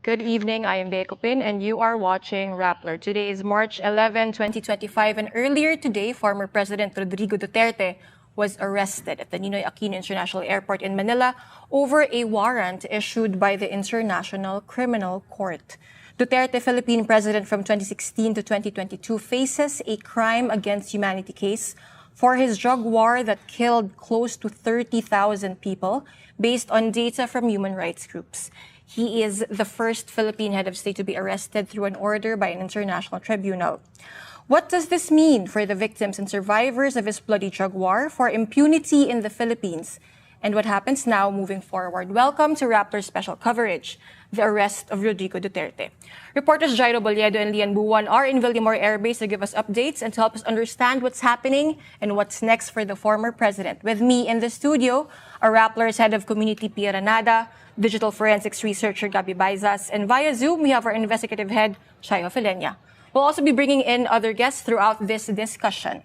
Good evening, I am Becopin and you are watching Rappler. Today is March 11, 2025 and earlier today, former President Rodrigo Duterte was arrested at the Ninoy Aquino International Airport in Manila over a warrant issued by the International Criminal Court. Duterte, Philippine President from 2016 to 2022, faces a crime against humanity case for his drug war that killed close to 30,000 people based on data from human rights groups. He is the first Philippine head of state to be arrested through an order by an international tribunal. What does this mean for the victims and survivors of his bloody drug war, for impunity in the Philippines, and what happens now moving forward? Welcome to Rappler's special coverage, the arrest of Rodrigo Duterte. Reporters Jairo Boliedo and Lian Buwan are in Villamor Air Base to give us updates and to help us understand what's happening and what's next for the former president. With me in the studio are Rappler's head of community Pia Ranada, digital forensics researcher Gabi Baizas, and via Zoom we have our investigative head Shayo Filenya. We'll also be bringing in other guests throughout this discussion.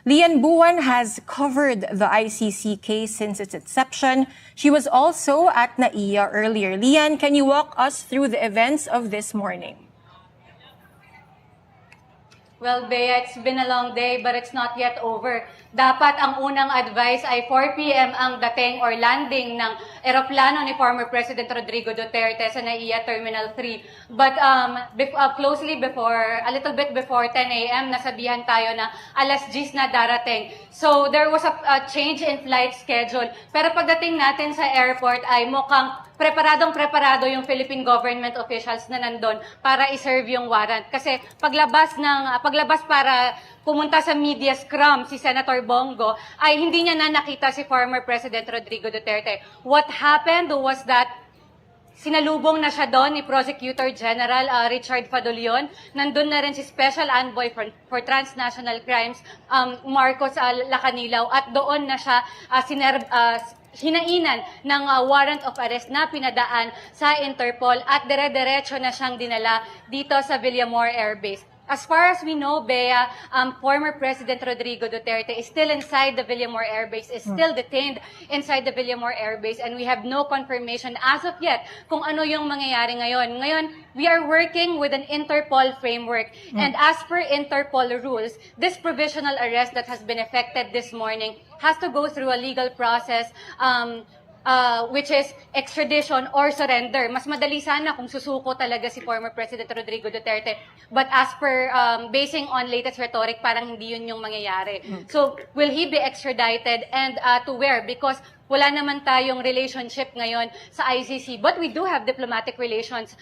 Lian Buwan has covered the ICC case since its inception. She was also at NAIA earlier. Lian, can you walk us through the events of this morning? Well, Bea, it's been a long day but it's not yet over. Dapat ang unang advice ay 4 p.m. ang dating or landing ng eroplano ni former President Rodrigo Duterte sa NAIA Terminal 3. But closely before, a little bit before 10 a.m., nasabihan tayo na alas 10 na darating. So there was a change in flight schedule. Pero pagdating natin sa airport ay mukhang preparado yung Philippine government officials na nandun para i-serve yung warrant. Kasi paglabas para pumunta sa media scrum si Senator Bongo, ay hindi niya na nakita si former President Rodrigo Duterte. What happened was that sinalubong na siya doon ni Prosecutor General Richard Fadulion. Nandun na rin si Special Envoy for Transnational Crimes, Marcos Lacanilaw, at doon na siya hinainan ng warrant of arrest na pinadaan sa Interpol at dire-diretso na siyang dinala dito sa Villamor Air Base. As far as we know, Bea, former President Rodrigo Duterte is still inside the Villamor Air Base, is still detained inside the Villamor Air Base, and we have no confirmation as of yet kung ano yung mangyayari ngayon. Ngayon, we are working with an Interpol framework, and as per Interpol rules, this provisional arrest that has been effected this morning has to go through a legal process, which is extradition or surrender. Mas madali sana kung susuko talaga si former President Rodrigo Duterte. But as per, basing on latest rhetoric, parang hindi yun yung mangyayari. So, will he be extradited and to where? Because wala naman tayong relationship ngayon sa ICC. But we do have diplomatic relations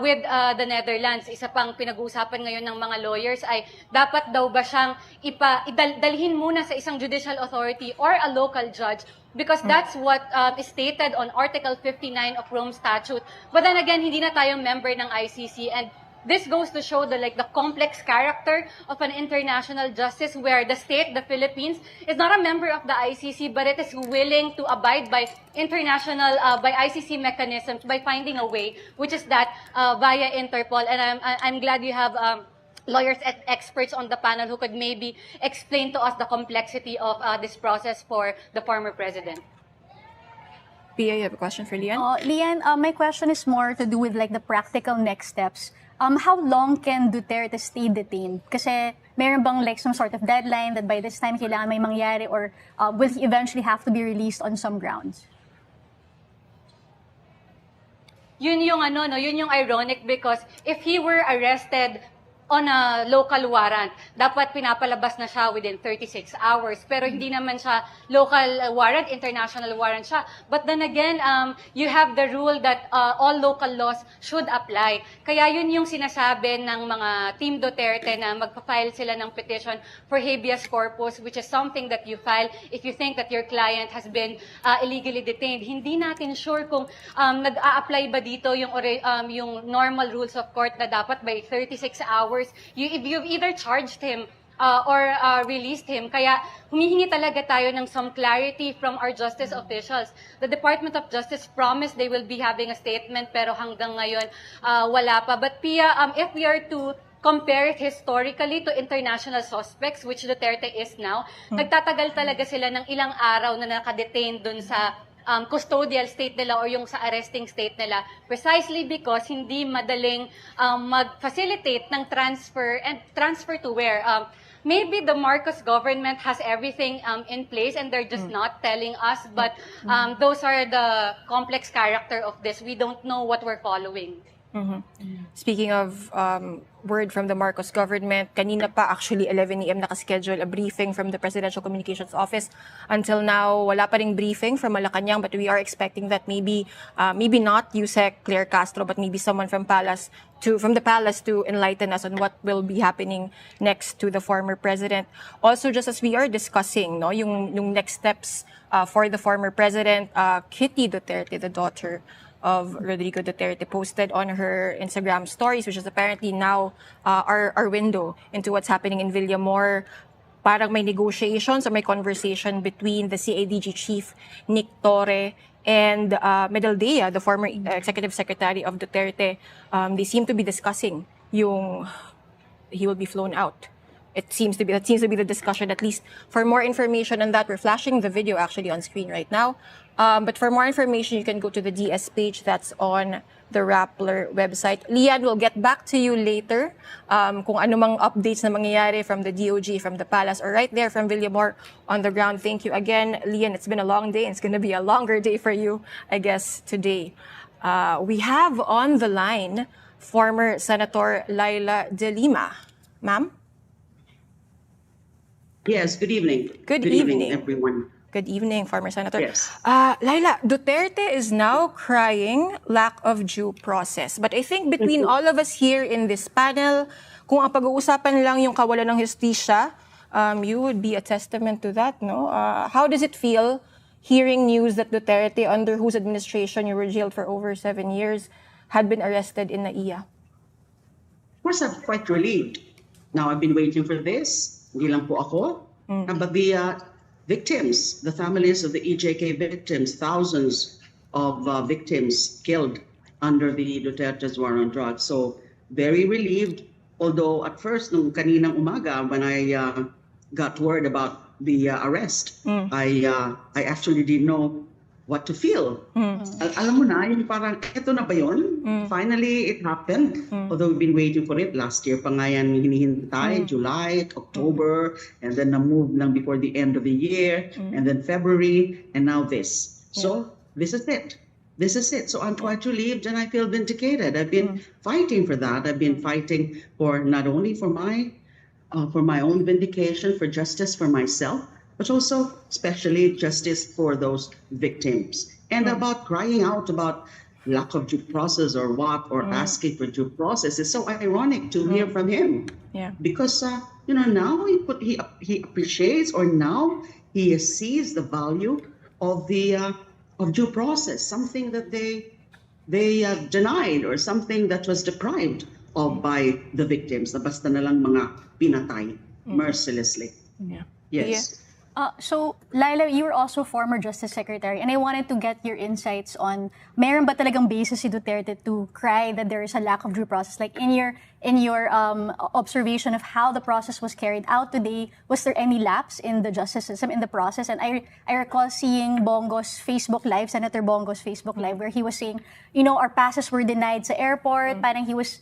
with the Netherlands. Isa pang pinag-uusapan ngayon ng mga lawyers ay dapat daw ba siyang dalhin muna sa isang judicial authority or a local judge, because that's what is stated on Article 59 of Rome Statute. But then again, hindi na tayo member ng ICC, and this goes to show the complex character of an international justice where the state, the Philippines, is not a member of the ICC, but it is willing to abide by international, by ICC mechanisms, by finding a way, which is that via Interpol. And I'm glad you have lawyers and experts on the panel who could maybe explain to us the complexity of this process for the former president. Pia, you have a question for Lian? Lian, my question is more to do with the practical next steps. How long can Duterte stay detained? Kasi mayroon bang some sort of deadline that by this time kailangan may mangyari, or will he eventually have to be released on some grounds? Yun yung ironic, because if he were arrested on a local warrant, dapat pinapalabas na siya within 36 hours. Pero hindi naman siya local warrant, international warrant siya. But then again, you have the rule that all local laws should apply. Kaya yun yung sinasabi ng mga Team Duterte na magpa-file sila ng petition for habeas corpus, which is something that you file if you think that your client has been illegally detained. Hindi natin sure kung nag-a-apply ba dito yung normal rules of court na dapat by 36 hours. You've either charged him or released him. Kaya humihingi talaga tayo ng some clarity from our justice officials. The Department of Justice promised they will be having a statement, pero hanggang ngayon wala pa. But Pia, if we are to compare it historically to international suspects, which Duterte is now, nagtatagal talaga sila ng ilang araw na nakadetain dun sa custodial state nila or yung sa arresting state nila, precisely because hindi madaling mag-facilitate ng transfer, and transfer to where? Maybe the Marcos government has everything in place and they're just not telling us, but those are the complex character of this. We don't know what we're following. Speaking of word from the Marcos government, kanina pa actually 11 a.m. nakaschedule a briefing from the Presidential Communications Office. Until now, wala pa ring briefing from Malacanang, but we are expecting that maybe not Yusek Claire Castro, but maybe someone from the palace to enlighten us on what will be happening next to the former president. Also, just as we are discussing, no, yung next steps for the former president, Kitty Duterte, the daughter of Rodrigo Duterte, posted on her Instagram stories, which is apparently now our window into what's happening in Villamor. Parang may negotiations or may conversation between the CADG chief, Nick Torre, and Medaldea, the former executive secretary of Duterte. They seem to be discussing he will be flown out. That seems to be the discussion, at least. For more information on that, we're flashing the video actually on screen right now. But for more information, you can go to the DS page that's on the Rappler website. Lian, we'll get back to you later kung ano mang updates na mangyayari from the DOJ, from the palace, or right there from Villamor on the ground. Thank you again, Lian. It's been a long day, and it's going to be a longer day for you, I guess, today. We have on the line former Senator Laila De Lima. Ma'am? Yes, good evening. Good evening, everyone. Good evening, former Senator. Yes. Laila, Duterte is now crying lack of due process. But I think between all of us here in this panel, kung ang pag-uusapan lang yung kawalan ng hustisya, you would be a testament to that, no? How does it feel hearing news that Duterte, under whose administration you were jailed for over 7 years, had been arrested in NAIA? Of course, I'm quite relieved. Now, I've been waiting for this. Hindi lang po ako. But the victims, the families of the EJK victims, thousands of victims killed under the Duterte's war on drugs. So, very relieved. Although at first, nung kaninang umaga, when I got word about the arrest, I actually didn't know what to feel. Alam mo na, yung parang, eto na ba yun? Finally, it happened. Although we've been waiting for it. Last year pa nga yan hinihintay, July, October, and then na-move lang before the end of the year, and then February, and now this. So, this is it. This is it. So I'm quite relieved and I feel vindicated. I've been fighting for that. I've been fighting for not only for my own vindication, for justice for myself, but also especially justice for those victims. And about crying out about lack of due process or what, or asking for due process, is so ironic to hear from him. Yeah. Because, now he appreciates, or now he sees the value of the of due process, something that they denied, or something that was deprived of by the victims, na basta na lang mga pinatay mercilessly. Yeah. Yes. So, Laila, you were also former Justice Secretary, and I wanted to get your insights on, meron ba talagang basis si Duterte to cry that there is a lack of due process? Like, in your observation of how the process was carried out today, was there any lapse in the justice system, in the process? And I recall seeing Bongo's Facebook Live, Senator Bongo's Facebook Live, where he was saying, our passes were denied sa airport, parang he was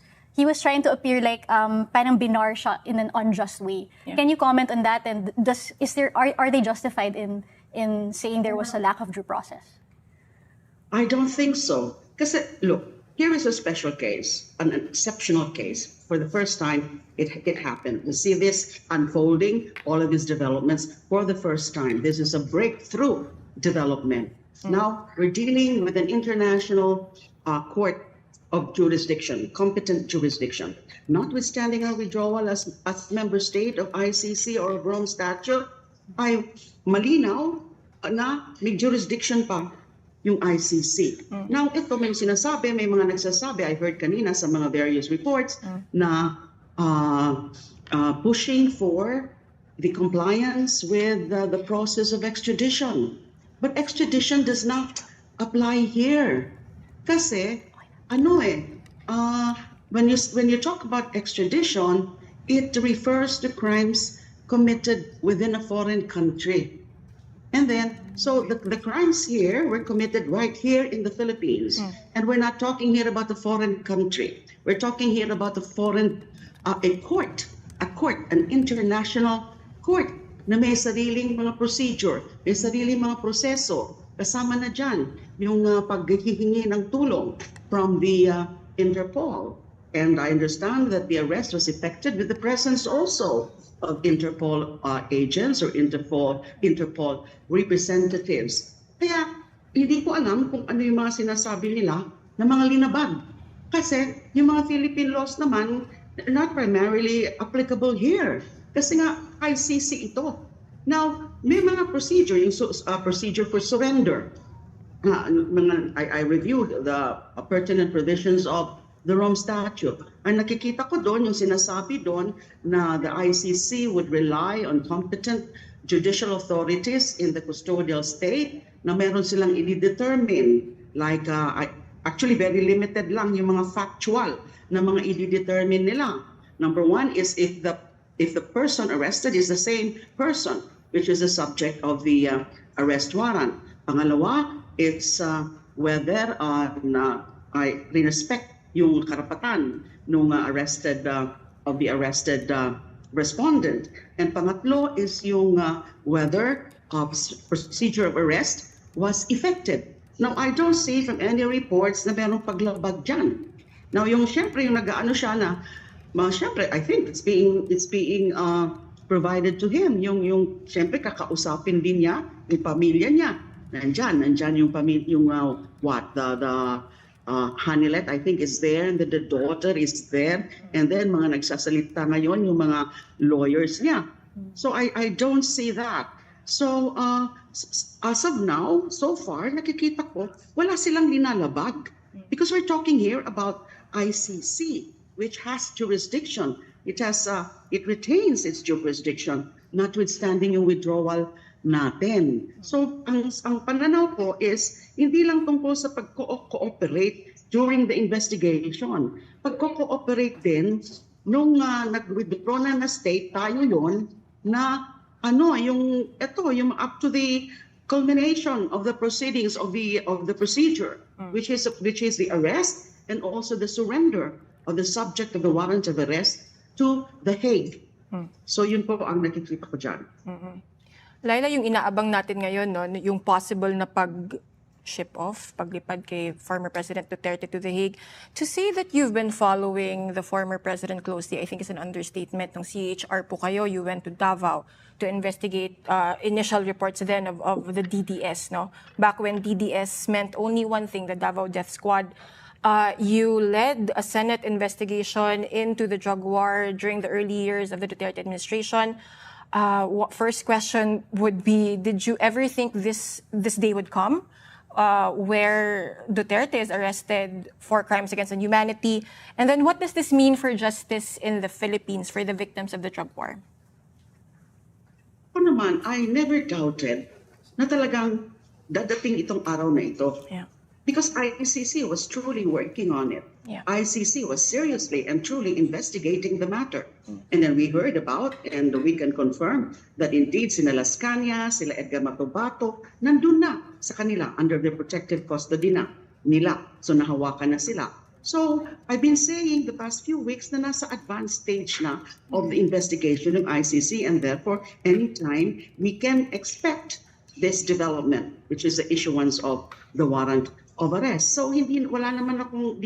trying to appear like parang binar siya in an unjust way. Yeah. Can you comment on that? And are they justified in saying there was a lack of due process? I don't think so. Because look, here is a special case, an exceptional case. For the first time, it happened. You see this unfolding, all of these developments for the first time. This is a breakthrough development. Now we're dealing with an international court of jurisdiction, competent jurisdiction. Notwithstanding our withdrawal as member state of ICC or of Rome Statute, ay malinaw na may jurisdiction pa yung ICC. Now, ito may sinasabi, may mga nagsasabi, I heard kanina sa mga various reports, na pushing for the compliance with the process of extradition. But extradition does not apply here. Kasi, when you talk about extradition, it refers to crimes committed within a foreign country. And then So the crimes here were committed right here in the Philippines. And we're not talking here about a foreign country. We're talking here about a court, an international court na may sariling mga procedure, may sariling mga proseso. Kasama na dyan yung paghihingi ng tulong from the Interpol. And I understand that the arrest was effected with the presence also of Interpol agents or Interpol representatives. Kaya hindi ko alam kung ano yung mga sinasabi nila na mga linabag. Kasi yung mga Philippine laws naman, not primarily applicable here. Kasi nga ICC ito. Now, may mga procedure, yung procedure for surrender. I reviewed the pertinent provisions of the Rome Statute. Ang nakikita ko doon, yung sinasabi doon na the ICC would rely on competent judicial authorities in the custodial state na meron silang i-determine. Like, actually very limited lang yung mga factual na mga i-determine nila. Number one is if the person arrested is the same person, which is the subject of the arrest warrant. Pangalawa, it's whether I respect yung karapatan ng arrested respondent. And pangatlo is yung whether procedure of arrest was effective. Now, I don't see from any reports na merong paglabag dyan. Now, syempre yung nag-ano siya na, syempre, I think it's being provided to him. Yung syempre kakausapin din niya yung pamilya niya. Nandyan yung pamilya, Hanilet, I think, is there, and the daughter is there, and then mga nagsasalita ngayon yung mga lawyers niya. So I don't see that. So as of now, so far, nakikita ko, wala silang linalabag. Because we're talking here about ICC, which has jurisdiction. It retains its jurisdiction, notwithstanding yung withdrawal natin. So ang pananaw ko is hindi lang tungkol sa pag-cooperate during the investigation. Pag-cooperate din nung nag-withdraw na state, tayo yon na yung up to the culmination of the proceedings of the procedure, which is the arrest and also the surrender of the subject of the warrant of arrest to the Hague. So yun po ang nakikita ko dyan. Laila, yung inaabang natin ngayon, no, yung possible na pag-ship off, paglipad kay former President Duterte to The Hague. To say that you've been following the former president closely, I think is an understatement. Nung CHR po kayo, you went to Davao to investigate initial reports then of the DDS. No? Back when DDS meant only one thing, the Davao Death Squad. You led a Senate investigation into the drug war during the early years of the Duterte administration. First question would be, did you ever think this day would come where Duterte is arrested for crimes against humanity? And then what does this mean for justice in the Philippines for the victims of the drug war? Ako naman, I never doubted na talagang dadating itong araw na ito. Yeah. Because ICC was truly working on it. Yeah. ICC was seriously and truly investigating the matter. And then we heard about, and we can confirm, that indeed sila Las Cañas, sila Edgar Bato, nandun na sa kanila under the protective custody nila. So nahawakan na sila. So I've been saying the past few weeks na nasa advanced stage na of the investigation of ICC, and therefore anytime we can expect this development, which is the issuance of the warrant of arrest. So wala naman akong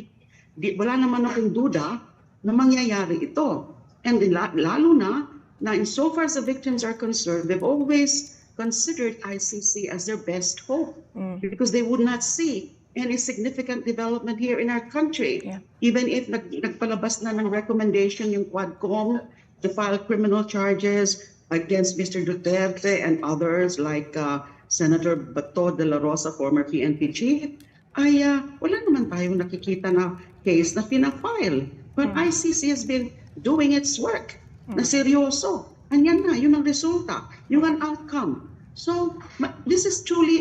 duda na mangyayari ito. And lalo na insofar as the victims are concerned, they've always considered ICC as their best hope because they would not see any significant development here in our country. Yeah. Even if nagpalabas na ng recommendation yung Quadcom to file criminal charges against Mr. Duterte and others like Senator Bato, Dela Rosa, former PNP chief, ay wala naman tayong nakikita na case na pinafile. But ICC has been doing its work na seryoso. And yan na, yun ang resulta, yun ang outcome. So this is truly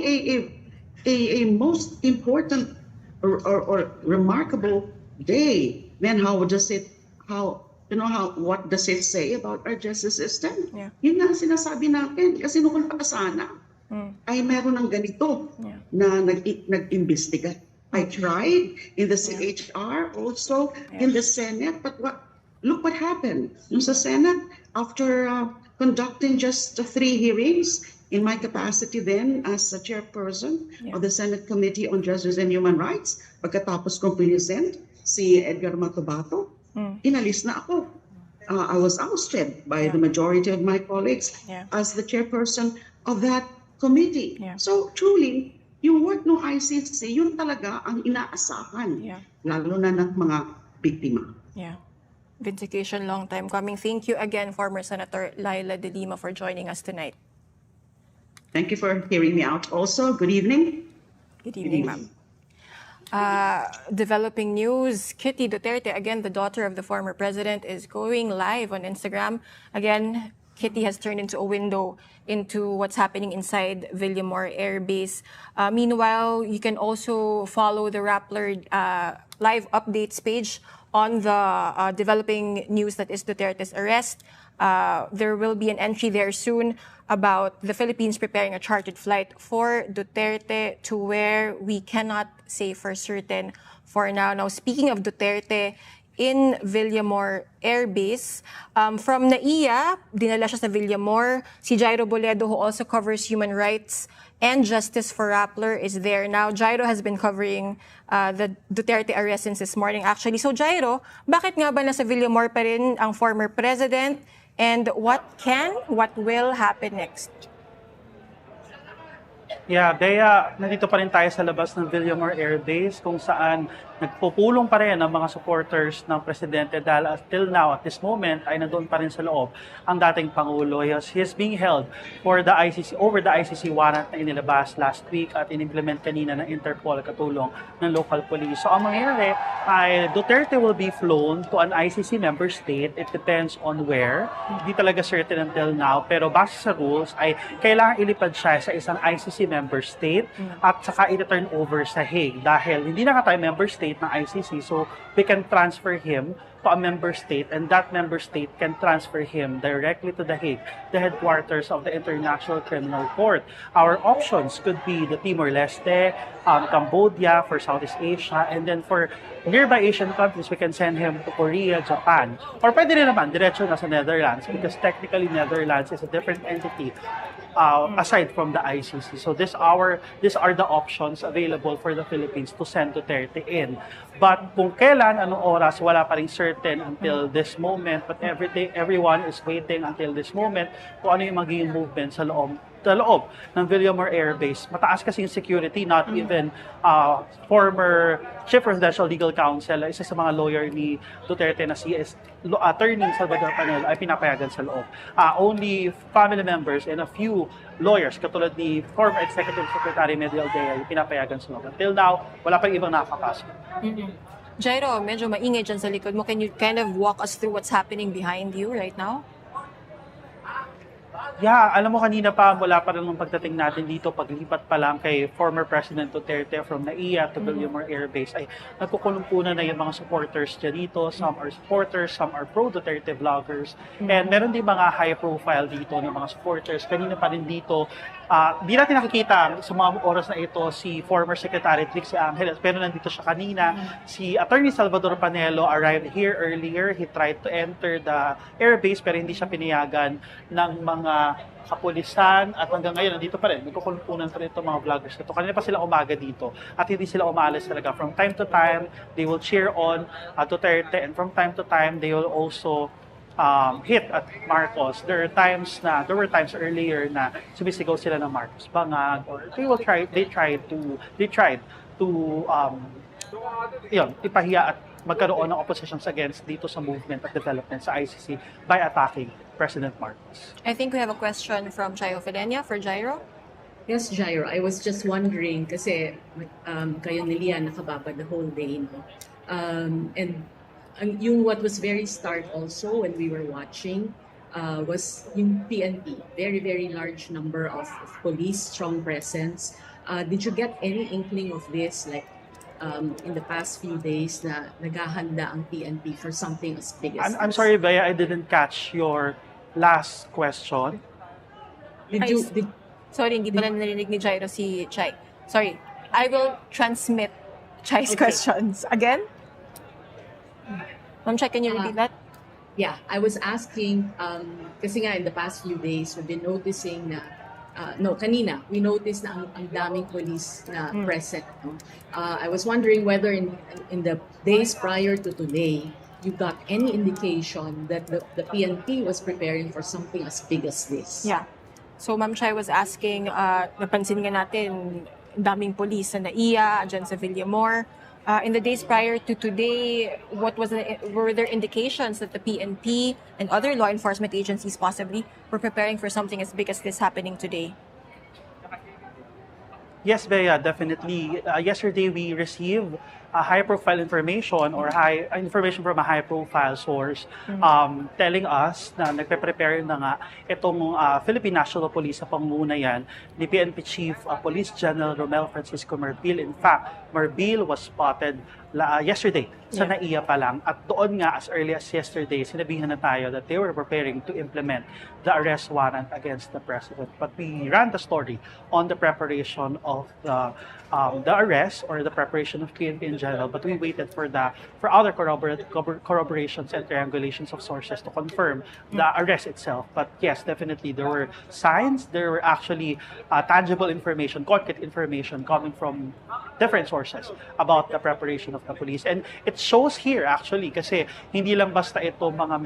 a most important or remarkable day. Then what does it say about our justice system? Yeah. Yun nga sinasabi natin, kasi nung sana ay meron ng ganito na nag-imbestiga. I tried in the CHR, also in the Senate, but look what happened. Yung sa Senate, after conducting just 3 hearings, in my capacity then as a chairperson of the Senate Committee on Justice and Human Rights, pagkatapos kong present si Edgar Bato, inalis na ako. I was ousted by the majority of my colleagues as the chairperson of that committee. So truly, yung work ng ICC, yun talaga ang inaasahan, lalo na ng mga biktima. Vindication, long time coming. Thank you again, former Senator Laila De Lima, for joining us tonight. Thank you for hearing me out also. Good evening. Good evening, ma'am. Developing news, Kitty Duterte, again, the daughter of the former president, is going live on Instagram. Again, Kitty has turned into a window into what's happening inside Villamor Air Base. Meanwhile, you can also follow the Rappler live updates page on the developing news that is Duterte's arrest. There will be an entry there soon about the Philippines preparing a chartered flight for Duterte to where we cannot say for certain for now. Now, speaking of Duterte, in Villamor Air Base, from NAIA, dinala siya sa Villamor. Si Jairo Boledo, who also covers human rights and justice for Rappler, is there now. Jairo has been covering the Duterte arrest since this morning, actually. So, Jairo, bakit nga ba nasa Villamor pa rin ang former president? And what will happen next? Yeah, Bea, nandito pa rin tayo sa labas ng Villamor Air Base kung saan nagpupulong pa rin ang mga supporters ng Presidente dahil till now, at this moment, ay nandoon pa rin sa loob ang dating Pangulo. He is being held for the ICC, over the ICC warrant na inilabas last week at in-implement kanina ng Interpol katulong ng local police. So ang mangyayari ay Duterte will be flown to an ICC member state. It depends on where. Hindi talaga certain until now, pero base sa rules ay kailangan ilipad siya sa isang ICC member state at saka i-turn over sa Hague dahil hindi na tayo member state ng ICC, so we can transfer him to a member state and that member state can transfer him directly to The Hague, the headquarters of the International Criminal Court. Our options could be the Timor-Leste, Cambodia for Southeast Asia, and then for nearby Asian countries, we can send him to Korea, Japan, or pwede rin naman, diretso na sa Netherlands because technically Netherlands is a different entity aside from the ICC. So these are the options available for the Philippines to send Duterte in. But kung kailan, anong oras, wala pa rin certain until this moment. But everyone is waiting until this moment kung ano yung magiging movement sa loob ng Villamor Air Base. Mataas kasi yung security, not even former Chief Presidential Legal Counsel, isa sa mga lawyer ni Duterte na si Attorney Salvador Panelo ay pinapayagan sa loob. Only family members and a few lawyers, katulad ni former Executive Secretary Medial Dea, ay pinapayagan sa loob. Until now, wala pang ibang nakakapasok. Jairo, medyo maingay dyan sa likod mo. Can you kind of walk us through what's happening behind you right now? Yeah, alam mo kanina pa, mula pa rin ng pagdating natin dito, paglipat pa lang kay former President Duterte from NAIA to Villamor Air Base, ay nagkukulong-punan na yung mga supporters dyan dito. Some are supporters, some are pro-Duterte vloggers. And meron din mga high profile dito ng mga supporters. Kanina pa rin dito, di natin nakikita sa mga oras na ito si former Secretary Trixie Angeles, pero nandito siya kanina. Si Attorney Salvador Panelo arrived here earlier. He tried to enter the airbase pero hindi siya pinayagan ng mga kapulisan at hanggang ngayon nandito pa rin. Nagkukulong-punan pa rin itong mga vloggers nito. Kanina pa sila umaga dito at hindi sila umaalis talaga. From time to time, they will cheer on Duterte and from time to time, they will also hit at Marcos. There were times earlier na sumisigaw sila ng Marcos bangag, or they tried to ipahiya at magkaroon ng oppositions against dito sa movement at development sa ICC by attacking President Marcos. I think we have a question from Chayo Fidenia for Jairo. Yes, Jairo. I was just wondering kasi kayo ni Lian nakababad the whole day, no? And yung what was very stark also when we were watching was yung PNP. Very, very large number of police, strong presence. Did you get any inkling of this, like in the past few days na naghahanda ang PNP for something as big as I'm sorry, Bea, I didn't catch your last question. Sorry, hindi pala narinig ni Jairo si Chai. Sorry. I will transmit Chai's questions. Again? Ma'am Chai, can you repeat that? Yeah, I was asking, kasi nga in the past few days, we've been noticing na, kanina, we noticed na ang daming police na present. No? I was wondering whether in the days prior to today, you got any indication that the PNP was preparing for something as big as this? Yeah. So, Ma'am Chai was asking, napansin nga natin, daming police na naiya, dyan sa Villamor. In the days prior to today, were there indications that the PNP and other law enforcement agencies possibly were preparing for something as big as this happening today? Yes, Bea, definitely. Yesterday, we received high-profile information or information from a high-profile source telling us na nagpe-prepare na nga itong Philippine National Police sa pangmunayan ni PNP Chief Police General Romel Francisco Marbil. In fact, Marbil was spotted yesterday sa NAIA pa lang. At doon nga, as early as yesterday, sinabihan na tayo that they were preparing to implement the arrest warrant against the president. But we ran the story on the preparation of the arrest or the preparation of PNP in general, but we waited for other corroborations and triangulations of sources to confirm the arrest itself. But yes, definitely there were signs, there were actually tangible information, concrete information coming from different sources about the preparation of the police. And it shows here actually kasi hindi lang basta ito mga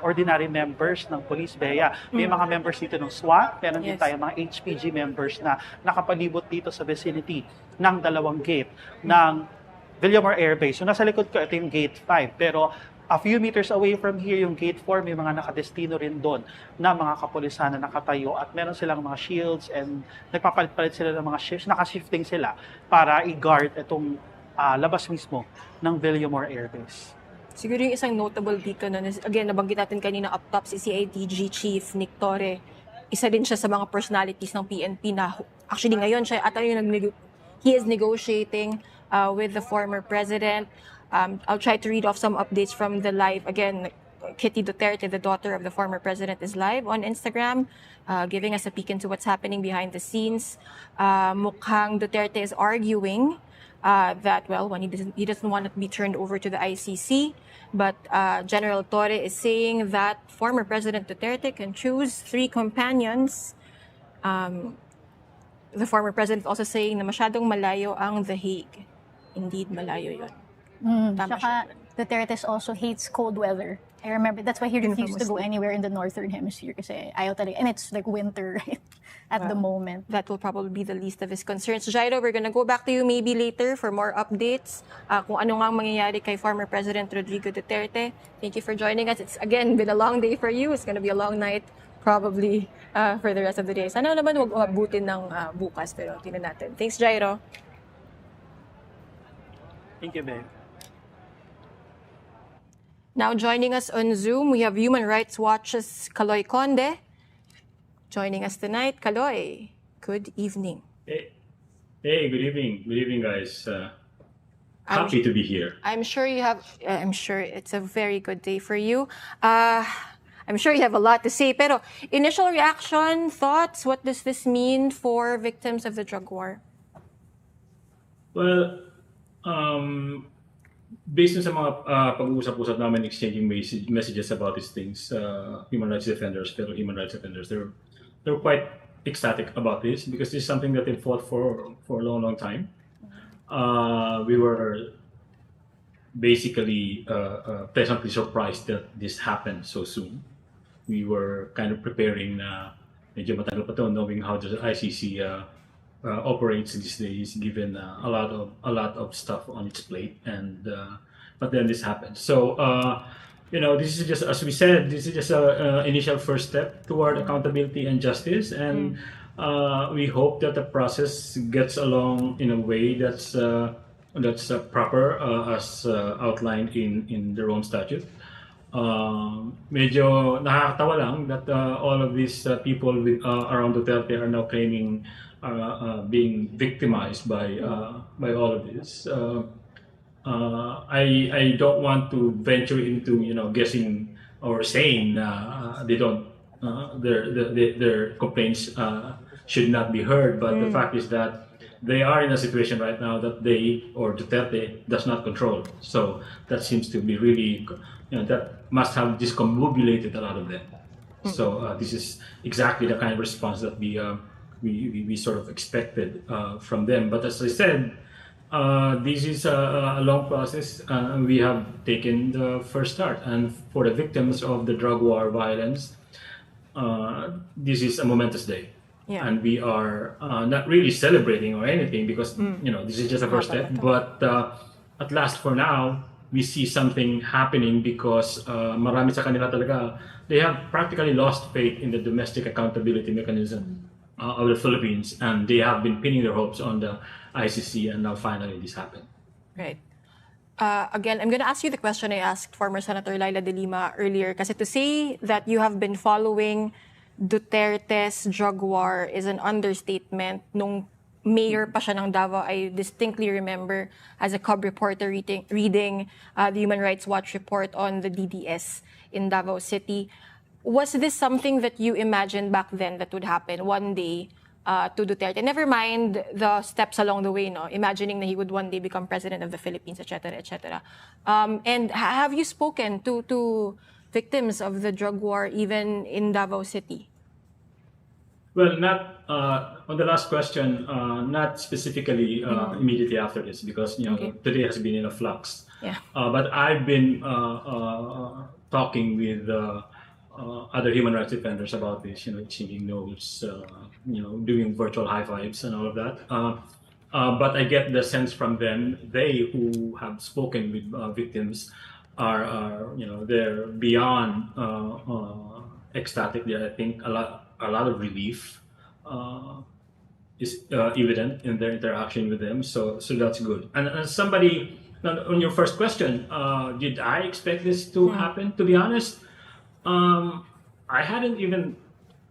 ordinary members ng police, Bea. May mga members dito ng SWAT, meron din tayo mga HPG members na nakapalibot dito sa vicinity ng dalawang gate ng Villamor Air Base. So nasa likod ko, ito yung gate 5. Pero a few meters away from here, yung gate 4, may mga nakadestino rin doon na mga kapulisan na nakatayo at meron silang mga shields and nagpapalit-palit sila ng mga shifts, nakashifting sila para i-guard itong labas mismo ng Villamor Air Base. Siguro yung isang notable dito na, again, nabanggit natin kanina up top, si CIDG Chief Nick Torre. Isa din siya sa mga personalities ng PNP na actually ngayon siya he is negotiating with the former president. I'll try to read off some updates from the live. Again, Kitty Duterte, the daughter of the former president, is live on Instagram, giving us a peek into what's happening behind the scenes. Mukhang Duterte is arguing that, well, when he doesn't want to be turned over to the ICC, but General Torre is saying that former President Duterte can choose 3 companions. The former president also saying na masyadong malayo ang The Hague. Indeed, malayo yun. Tsaka Duterte also hates cold weather. I remember, that's why he refused to go anywhere in the northern hemisphere kasi ayaw talaga. And it's like winter right? at the moment. That will probably be the least of his concerns. Jairo, we're gonna go back to you maybe later for more updates. Kung ano nga mangyayari kay former President Rodrigo Duterte. Thank you for joining us. It's again been a long day for you. It's gonna be a long night probably for the rest of the day. Sana naman wag abutin ng bukas pero tingnan natin. Thanks, Jairo. Thank you, babe. Now joining us on Zoom, we have Human Rights Watch's Kaloy Conde joining us tonight. Kaloy, good evening. Hey, good evening. Good evening, guys. Happy to be here. I'm sure it's a very good day for you. I'm sure you have a lot to say, pero initial reaction, thoughts, what does this mean for victims of the drug war? Well, based on sa mga pag-uusap-usap namin, exchanging messages about these things, human rights defenders, fellow human rights defenders, they're quite ecstatic about this because this is something that they fought for a long time. We were basically pleasantly surprised that this happened so soon. We were kind of preparing na medyo matagal pa to, knowing how the ICC operates these days, given a lot of stuff on its plate, and but then this happened. So this is just, as we said, this is just an initial first step toward accountability and justice, and we hope that the process gets along in a way that's proper as outlined in the Rome Statute. Medyo nakakatawa lang that all of these people around Duterte are now claiming being victimized by all of this. I don't want to venture into guessing or saying they don't their complaints should not be heard. But the fact is that they are in a situation right now that they, or Duterte, does not control. So that seems to be really, that must have discombobulated a lot of them. So this is exactly the kind of response that we sort of expected from them. But as I said, this is a long process, and we have taken the first start. And for the victims of the drug war violence, this is a momentous day. Yeah. And we are not really celebrating or anything because this is just a first step. But at last, for now, we see something happening because marami sa kanila talaga, they have practically lost faith in the domestic accountability mechanism of the Philippines, and they have been pinning their hopes on the ICC, and now finally this happened. Right. Again, I'm going to ask you the question I asked former Senator Laila de Lima earlier. Kasi to say that you have been following Duterte's drug war is an understatement. Nung mayor pa siya ng Davao, I distinctly remember as a cub reporter reading the Human Rights Watch report on the DDS in Davao City. Was this something that you imagined back then that would happen one day to Duterte? Never mind the steps along the way, no? Imagining that he would one day become president of the Philippines, etc., etc. And have you spoken to victims of the drug war even in Davao City? Well, not on the last question, not specifically immediately after this, because today has been in a flux. Yeah. But I've been talking with other human rights defenders about this, exchanging notes, doing virtual high fives and all of that. But I get the sense from them, they who have spoken with victims are they're beyond ecstatic. I think a lot of relief is evident in their interaction with them. So that's good. And somebody, on your first question, did I expect this to happen? To be honest, I hadn't even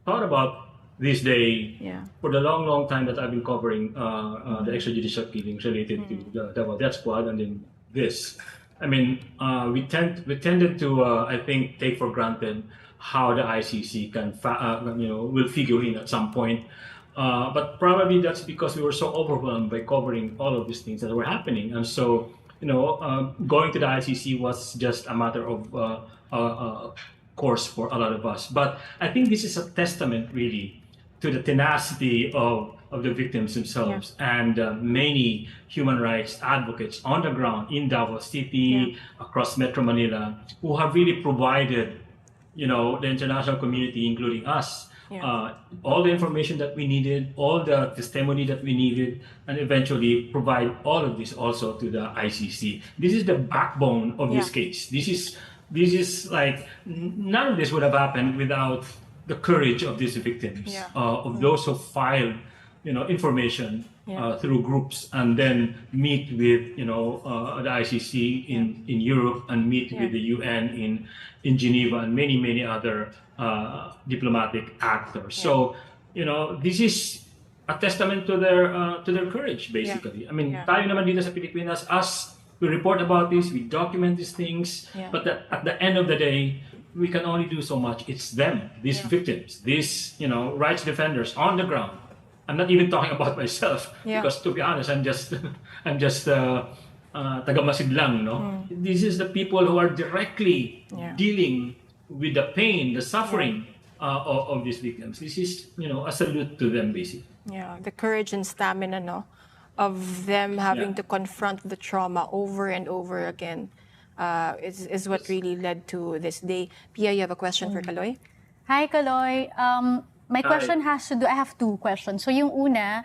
thought about this day for the long time that I've been covering the extrajudicial killings related to the Davao Death Squad, and then this. I mean, we tended to, I think, take for granted how the ICC will figure in at some point. But probably that's because we were so overwhelmed by covering all of these things that were happening. And so, going to the ICC was just a matter of course for a lot of us. But I think this is a testament really to the tenacity of the victims themselves and many human rights advocates on the ground in Davao City, across Metro Manila, who have really provided, the international community, including us, all the information that we needed, all the testimony that we needed, and eventually provide all of this also to the ICC. This is the backbone of this case. This is like, none of this would have happened without the courage of these victims, of those who filed, information through groups, and then meet with, the ICC in Europe, and meet with the UN in Geneva, and many other diplomatic actors. So, this is a testament to their courage, basically. I mean, tayo naman dito sa Pilipinas, we report about this, we document these things, but at the end of the day, we can only do so much. It's them, these victims, these rights defenders on the ground. I'm not even talking about myself because, to be honest, I'm just tagamasid lang, no? This is the people who are directly dealing with the pain, the suffering of these victims. This is a salute to them, basically. Yeah, the courage and stamina, no, of them having to confront the trauma over and over again is what really led to this day. Pia, you have a question for Kaloy? Hi, Kaloy. My question has to do, I have two questions. So yung una,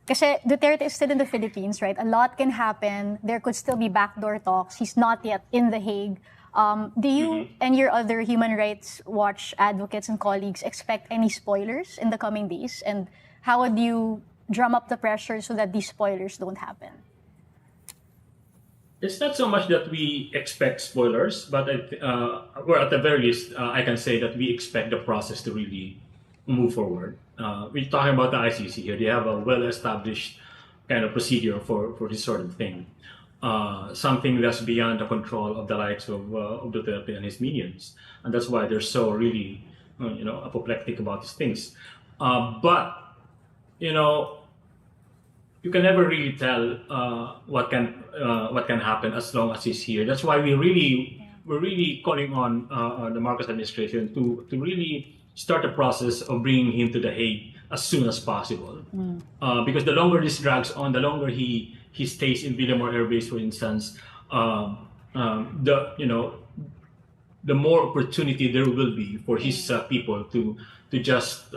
kasi Duterte is still in the Philippines, right? A lot can happen. There could still be backdoor talks. He's not yet in The Hague. Do you and your other Human Rights Watch advocates and colleagues expect any spoilers in the coming days? And how would you drum up the pressure so that these spoilers don't happen? It's not so much that we expect spoilers, but or at the very least, I can say that we expect the process to really move forward. We're talking about the ICC here. They have a well-established kind of procedure for this sort of thing. Something that's beyond the control of the likes of Duterte and his minions. And that's why they're so really, apoplectic about these things. But you know, you can never really tell what can happen as long as he's here. That's why we're really calling on the Marcos administration to really start the process of bringing him to The Hague as soon as possible. Because the longer this drags on, the longer he stays in Villamor Air Base, for instance, the more opportunity there will be for his people to just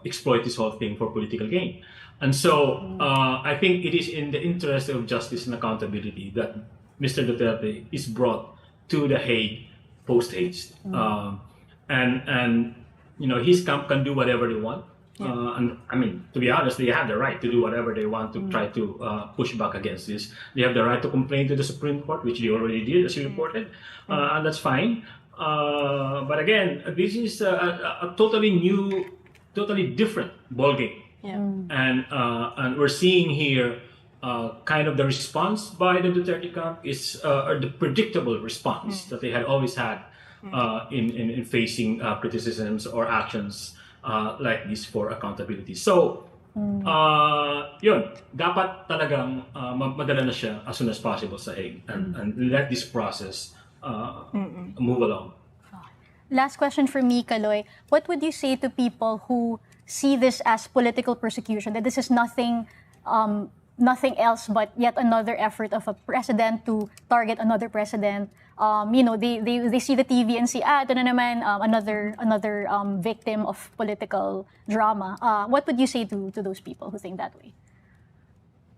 exploit this whole thing for political gain. And so I think it is in the interest of justice and accountability that Mr. Duterte is brought to The Hague post haste. And you know, his camp can do whatever they want. And I mean, to be honest, they have the right to do whatever they want to try to push back against this. They have the right to complain to the Supreme Court, which they already did, as you reported, and that's fine. But again, this is a totally new, totally different ballgame. And we're seeing here kind of the response by the Duterte camp is the predictable response that they had always had in facing criticisms or actions like this for accountability. So, yun, dapat talagang madala na siya as soon as possible sa Hague and let this process move along. Last question for me, Kaloy. What would you say to people who see this as political persecution, that this is nothing else but yet another effort of a president to target another president? You know, they see the TV and see, ito na naman, another victim of political drama. What would you say to those people who think that way?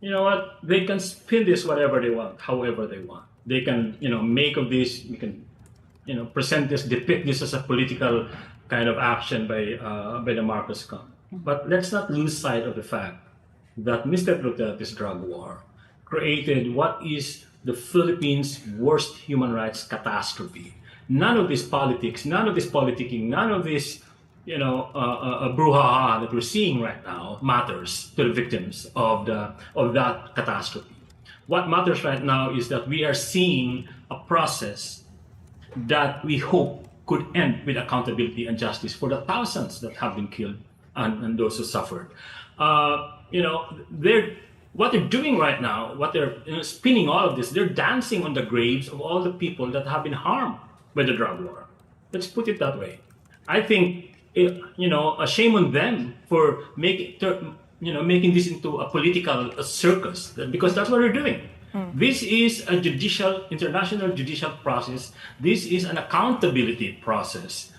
You know what? They can spin this whatever they want, however they want. They can, you know, make of this, you can, you know, present this, depict this as a political kind of action by the Marcos camp. But let's not lose sight of the fact that Mr. Duterte's drug war created what is the Philippines' worst human rights catastrophe. None of this politics, none of this politicking, none of this, you know, brouhaha that we're seeing right now matters to the victims of that catastrophe. What matters right now is that we are seeing a process that we hope could end with accountability and justice for the thousands that have been killed and those who suffered. You know, what they're doing right now, what they're spinning all of this, they're dancing on the graves of all the people that have been harmed by the drug war. Let's put it that way. I think, you know, a shame on them for making this into a political circus, because that's what they're doing. This is a international judicial process. This is an accountability process.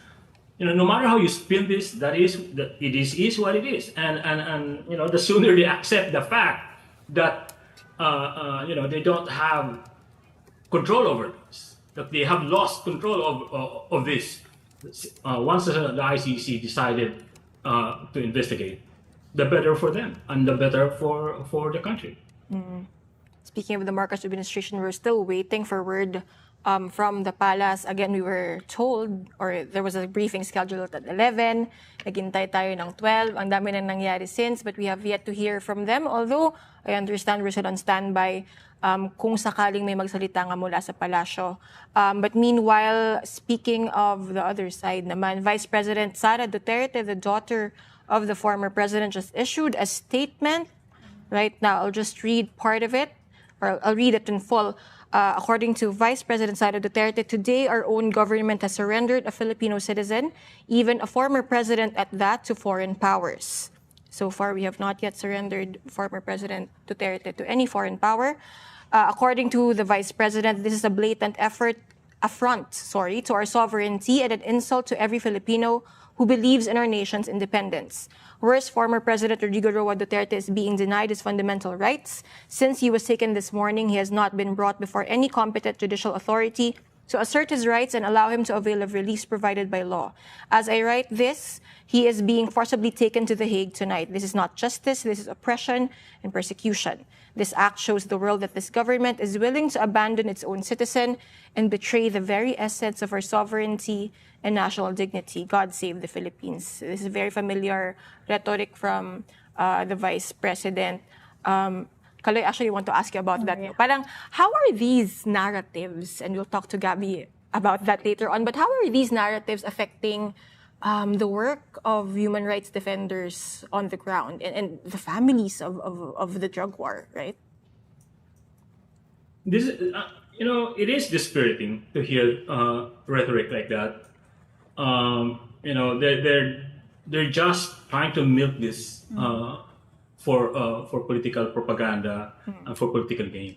You know, no matter how you spin this, it is what it is. And you know, the sooner they accept the fact that you know, they don't have control over this, that they have lost control of this. Once the ICC decided to investigate, the better for them and the better for the country. Speaking of the Marcos administration, we're still waiting for word from the palace. Again, we were told, or there was a briefing scheduled at 11. Naghintay tayo ng 12. Ang dami nang nangyari since, but we have yet to hear from them. Although, I understand we're still on standby kung sakaling may magsalita nga mula sa palasyo. But meanwhile, speaking of the other side naman, Vice President Sara Duterte, the daughter of the former president, just issued a statement. Right now, I'll just read part of it, or I'll read it in full. According to Vice President Sara Duterte, today our own government has surrendered a Filipino citizen, even a former president at that, to foreign powers. So far, we have not yet surrendered former President Duterte to any foreign power. According to the Vice President, this is a blatant affront to our sovereignty and an insult to every Filipino who believes in our nation's independence. Worse, former President Rodrigo Duterte is being denied his fundamental rights. Since he was taken this morning, he has not been brought before any competent judicial authority to assert his rights and allow him to avail of release provided by law. As I write this, he is being forcibly taken to The Hague tonight. This is not justice, this is oppression and persecution. This act shows the world that this government is willing to abandon its own citizen and betray the very essence of our sovereignty and national dignity. God save the Philippines. This is very familiar rhetoric from the Vice President. Kaloy, actually want to ask you about that. Parang, how are these narratives, and we'll talk to Gabby about that later on, but how are these narratives affecting the work of human rights defenders on the ground and the families of the drug war, right? This, it is dispiriting to hear rhetoric like that. They're just trying to milk this for political propaganda and for political gain.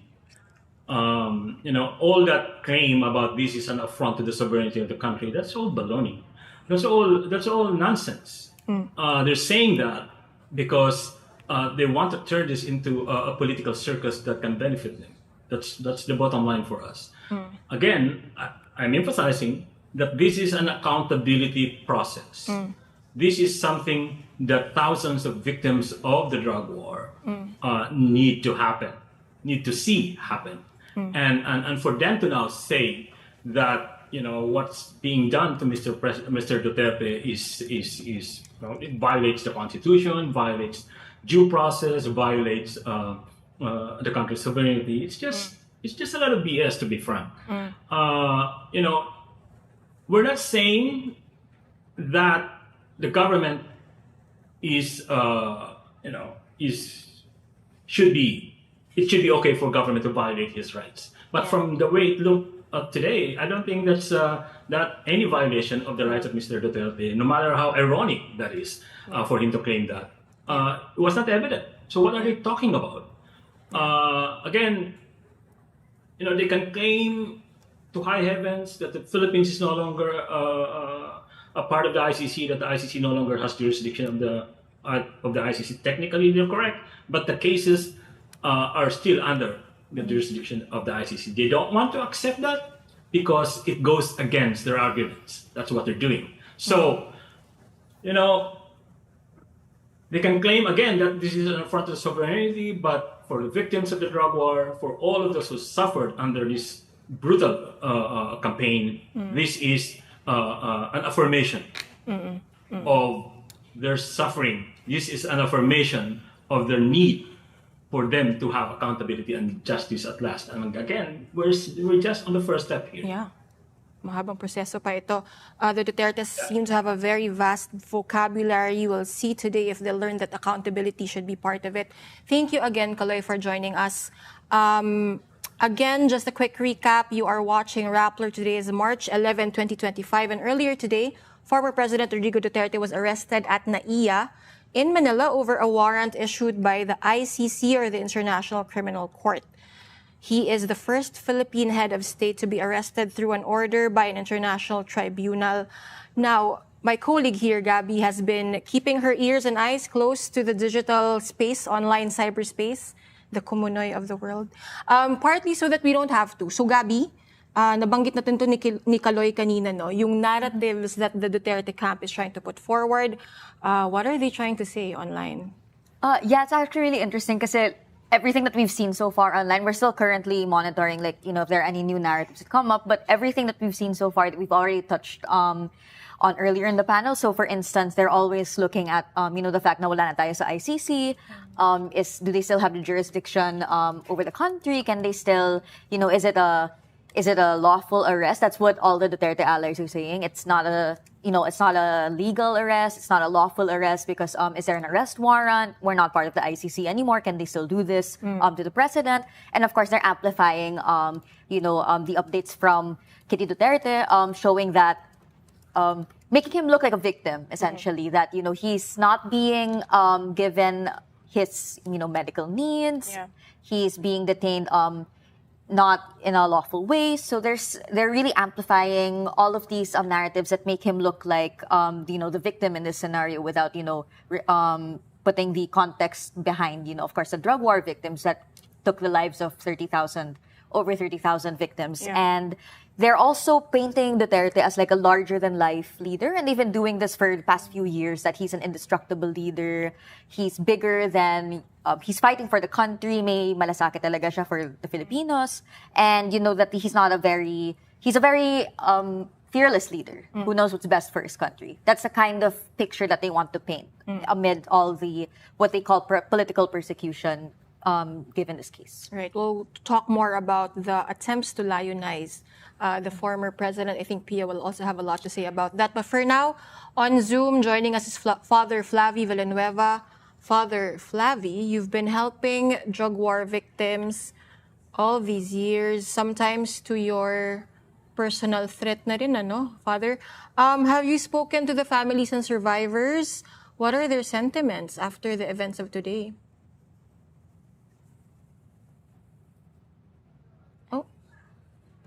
All that claim about this is an affront to the sovereignty of the country, that's all baloney. That's all nonsense. They're saying that because they want to turn this into a political circus that can benefit them. That's the bottom line for us. Again, I'm emphasizing that this is an accountability process. This is something that thousands of victims of the drug war need to see happen. And for them to now say that what's being done to Mr. Duterte is it violates the Constitution, violates due process, violates the country's sovereignty. It's just a lot of BS, to be frank. We're not saying that the government should be okay for government to violate his rights. But from the way it looked today, I don't think that's that any violation of the rights of Mr. Duterte, no matter how ironic that is for him to claim that, was not evident. So what are they talking about? Again, they can claim to high heavens that the Philippines is no longer a part of the ICC, that the ICC no longer has jurisdiction of the ICC. Technically, they're correct, but the cases are still under the jurisdiction of the ICC. They don't want to accept that because it goes against their arguments. That's what they're doing. So, they can claim again that this is an affront to the sovereignty, but for the victims of the drug war, for all of those who suffered under this brutal campaign, this is an affirmation of their suffering. This is an affirmation of their need for them to have accountability and justice at last. And again, we're just on the first step here. Yeah. Mahabang proseso pa ito. The Dutertes seem to have a very vast vocabulary. We'll see today if they'll learn that accountability should be part of it. Thank you again, Kaloy, for joining us. Again, just a quick recap. You are watching Rappler. Today is March 11, 2025. And earlier today, former President Rodrigo Duterte was arrested at NAIA in Manila over a warrant issued by the ICC, or the International Criminal Court. He is the first Philippine head of state to be arrested through an order by an international tribunal. Now, my colleague here, Gabby, has been keeping her ears and eyes close to the digital space, online cyberspace, the kumunoy of the world, partly so that we don't have to. So, Gabby, nabanggit natin to ni Kaloy kanina, no? Yung narratives that the Duterte camp is trying to put forward. What are they trying to say online? Yeah, it's actually really interesting kasi everything that we've seen so far online, we're still currently monitoring, if there are any new narratives that come up. But everything that we've seen so far, that we've already touched on earlier in the panel. So, for instance, they're always looking at, the fact na wala na tayo sa ICC. Do they still have the jurisdiction over the country? Can they still, is it a lawful arrest? That's what all the Duterte allies are saying. It's not a legal arrest. It's not a lawful arrest because is there an arrest warrant? We're not part of the ICC anymore. Can they still do this to the president? And of course, they're amplifying, the updates from Kitty Duterte, showing that, making him look like a victim, essentially. That, he's not being given his, medical needs. Yeah. He's being detained not in a lawful way. So they're really amplifying all of these narratives that make him look like the victim in this scenario without putting the context behind of course the drug war victims that took the lives of over 30,000 victims. Yeah. And they're also painting Duterte as like a larger than life leader, and they've been doing this for the past few years, that he's an indestructible leader. He's bigger than, he's fighting for the country. May malasakit talaga siya for the Filipinos. And that he's a very fearless leader who knows what's best for his country. That's the kind of picture that they want to paint amid all the, what they call political persecution given this case. Right. We'll talk more about the attempts to lionize the former president. I think Pia will also have a lot to say about that. But for now, on Zoom, joining us is Father Flavie Villanueva. Father Flavie, you've been helping drug war victims all these years, sometimes to your personal threat na rin, ano, Father? Have you spoken to the families and survivors? What are their sentiments after the events of today? Oh,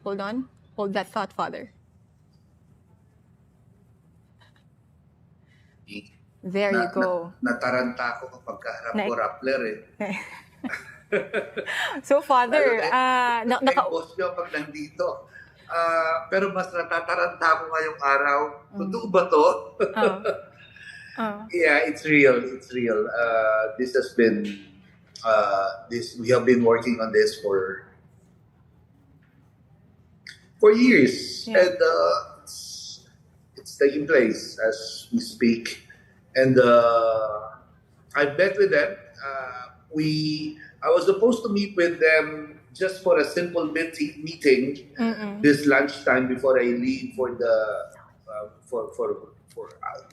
hold on. Hold that thought, Father. There you go. Nataranta ako kapag kaharap ko Rappler eh. So, Father, boss nyo pag nandito. Pero mas natataranta ako ngayong araw. Totoo ba to? Yeah, it's real. It's real. This has been, we have been working on this for years. Yeah. And it's taking place as we speak. And I met with them. I was supposed to meet with them just for a simple meeting this lunchtime before I leave for the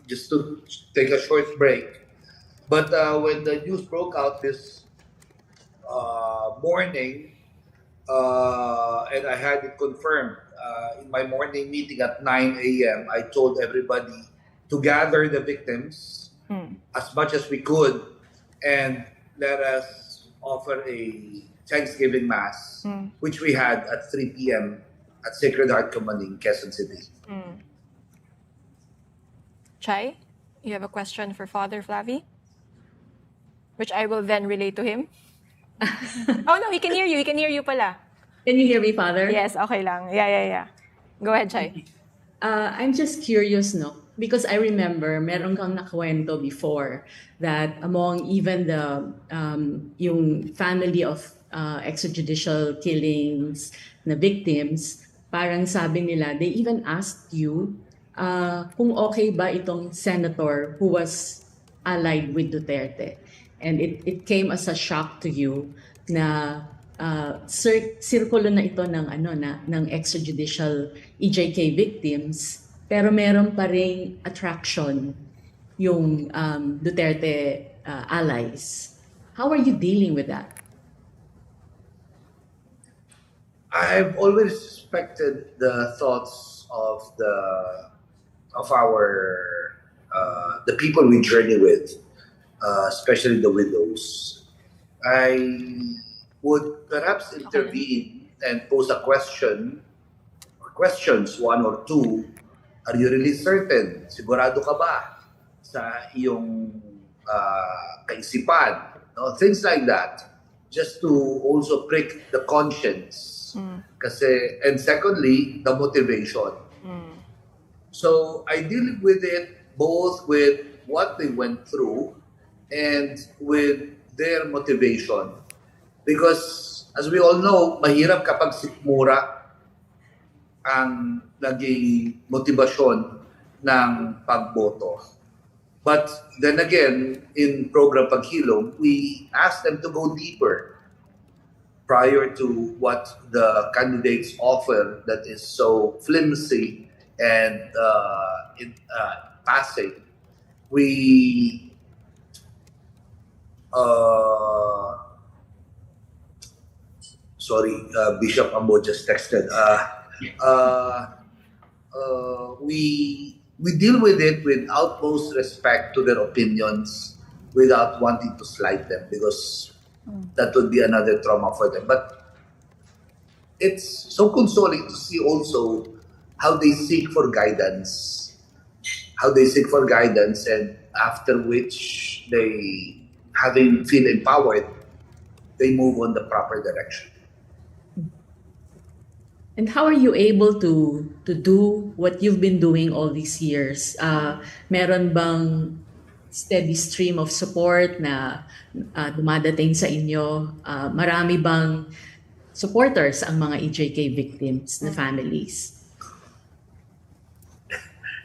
just to take a short break. But when the news broke out this morning, and I had it confirmed in my morning meeting at 9 a.m., I told everybody to gather the victims as much as we could and let us offer a Thanksgiving Mass, which we had at 3 p.m. at Sacred Heart Communion in Quezon City. Chai, you have a question for Father Flavie? Which I will then relay to him. Oh no, he can hear you. He can hear you pala. Can you hear me, Father? Yes, okay lang. Yeah. Go ahead, Chai. I'm just curious, no? Because I remember meron kang nakwento before that among even the yung family of extrajudicial killings na victims, parang sabi nila, they even asked you kung okay ba itong senator who was allied with Duterte. And it came as a shock to you na sirkulo na ito ng extrajudicial EJK victims, pero meron pa ring attraction yung Duterte allies. How are you dealing with that? I've always respected the thoughts of the people we journey with, especially the widows. I would perhaps intervene and pose a question, or questions, one or two. Are you really certain? Sigurado ka ba sa iyong kaisipan? No? Things like that. Just to also prick the conscience. Kasi, and secondly, the motivation. So I deal with it both with what they went through and with their motivation. Because as we all know, mahirap kapag sikmura ang naging motibasyon ng pagboto. But then again, in program Paghilom, we ask them to go deeper prior to what the candidates offer that is so flimsy and passing. Bishop Ambo just texted. We deal with it with utmost respect to their opinions without wanting to slight them, because that would be another trauma for them. But it's so consoling to see also how they seek for guidance. And after which they, having feel empowered, they move on the proper direction. And how are you able to do what you've been doing all these years? Meron bang steady stream of support na dumadating sa inyo? Marami bang supporters ang mga EJK victims na families?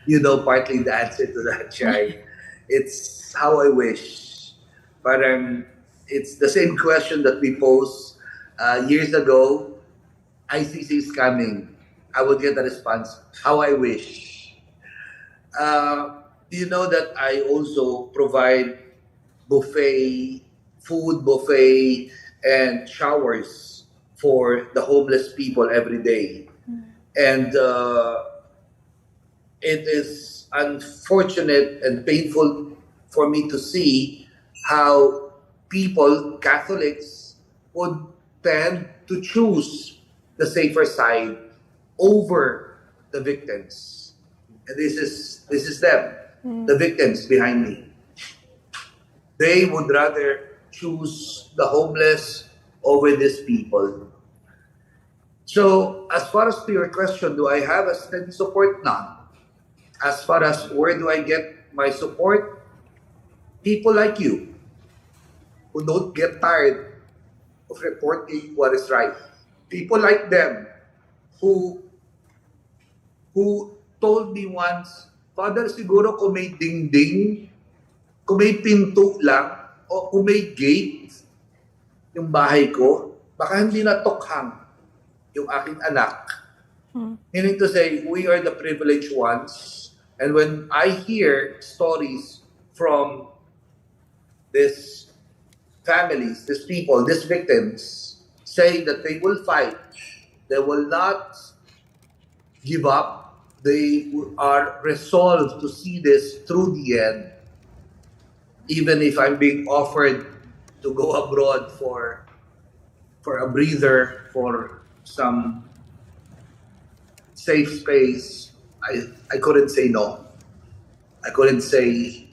You know, partly the answer to that, Chai. It's how I wish. Parang it's the same question that we posed years ago. ICC is coming. I would get a response, how I wish. You know that I also provide food buffet, and showers for the homeless people every day. And it is unfortunate and painful for me to see how people, Catholics, would tend to choose the safer side over the victims. And this is them, the victims behind me. They would rather choose the homeless over these people. So, as far as to your question, do I have a steady support? None. As far as where do I get my support? People like you, who don't get tired of reporting what is right. People like them who told me once, Father, siguro kung may dingding, kung may pinto lang, o kung may gate, yung bahay ko, baka hindi na tokhang yung aking anak. Meaning to say, we are the privileged ones. And when I hear stories from these families, these people, these victims, saying that they will fight, they will not give up, they are resolved to see this through the end, even if I'm being offered to go abroad for a breather, for some safe space, I couldn't say no. I couldn't say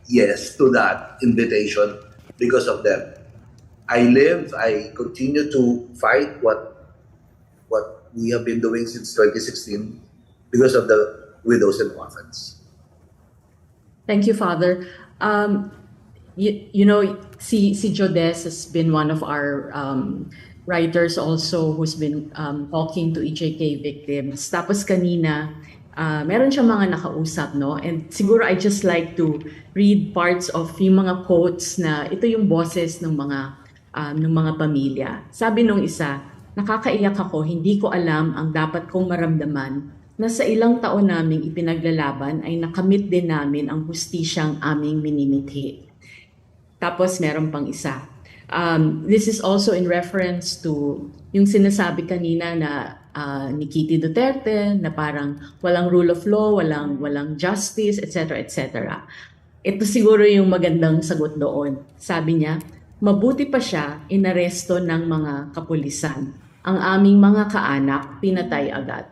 yes to that invitation because of them. I continue to fight what we have been doing since 2016 because of the widows and orphans. Thank you, Father. You know, si Jodes has been one of our writers also who's been talking to EJK victims. Tapos kanina, meron siyang mga nakausap, no? And siguro I just like to read parts of yung mga quotes na ito yung boses ng mga pamilya. Sabi nung isa, nakakaiyak ako, hindi ko alam ang dapat kong maramdaman na sa ilang taon naming ipinaglalaban ay nakamit din namin ang hustisyang aming minimithi. Tapos meron pang isa. This is also in reference to yung sinasabi kanina na ni Kitty Duterte na parang walang rule of law, walang justice, etc. etc. Ito siguro yung magandang sagot doon. Sabi niya, mabuti pa siya inaresto ng mga kapulisan. Ang aming mga kaanak pinatay agad.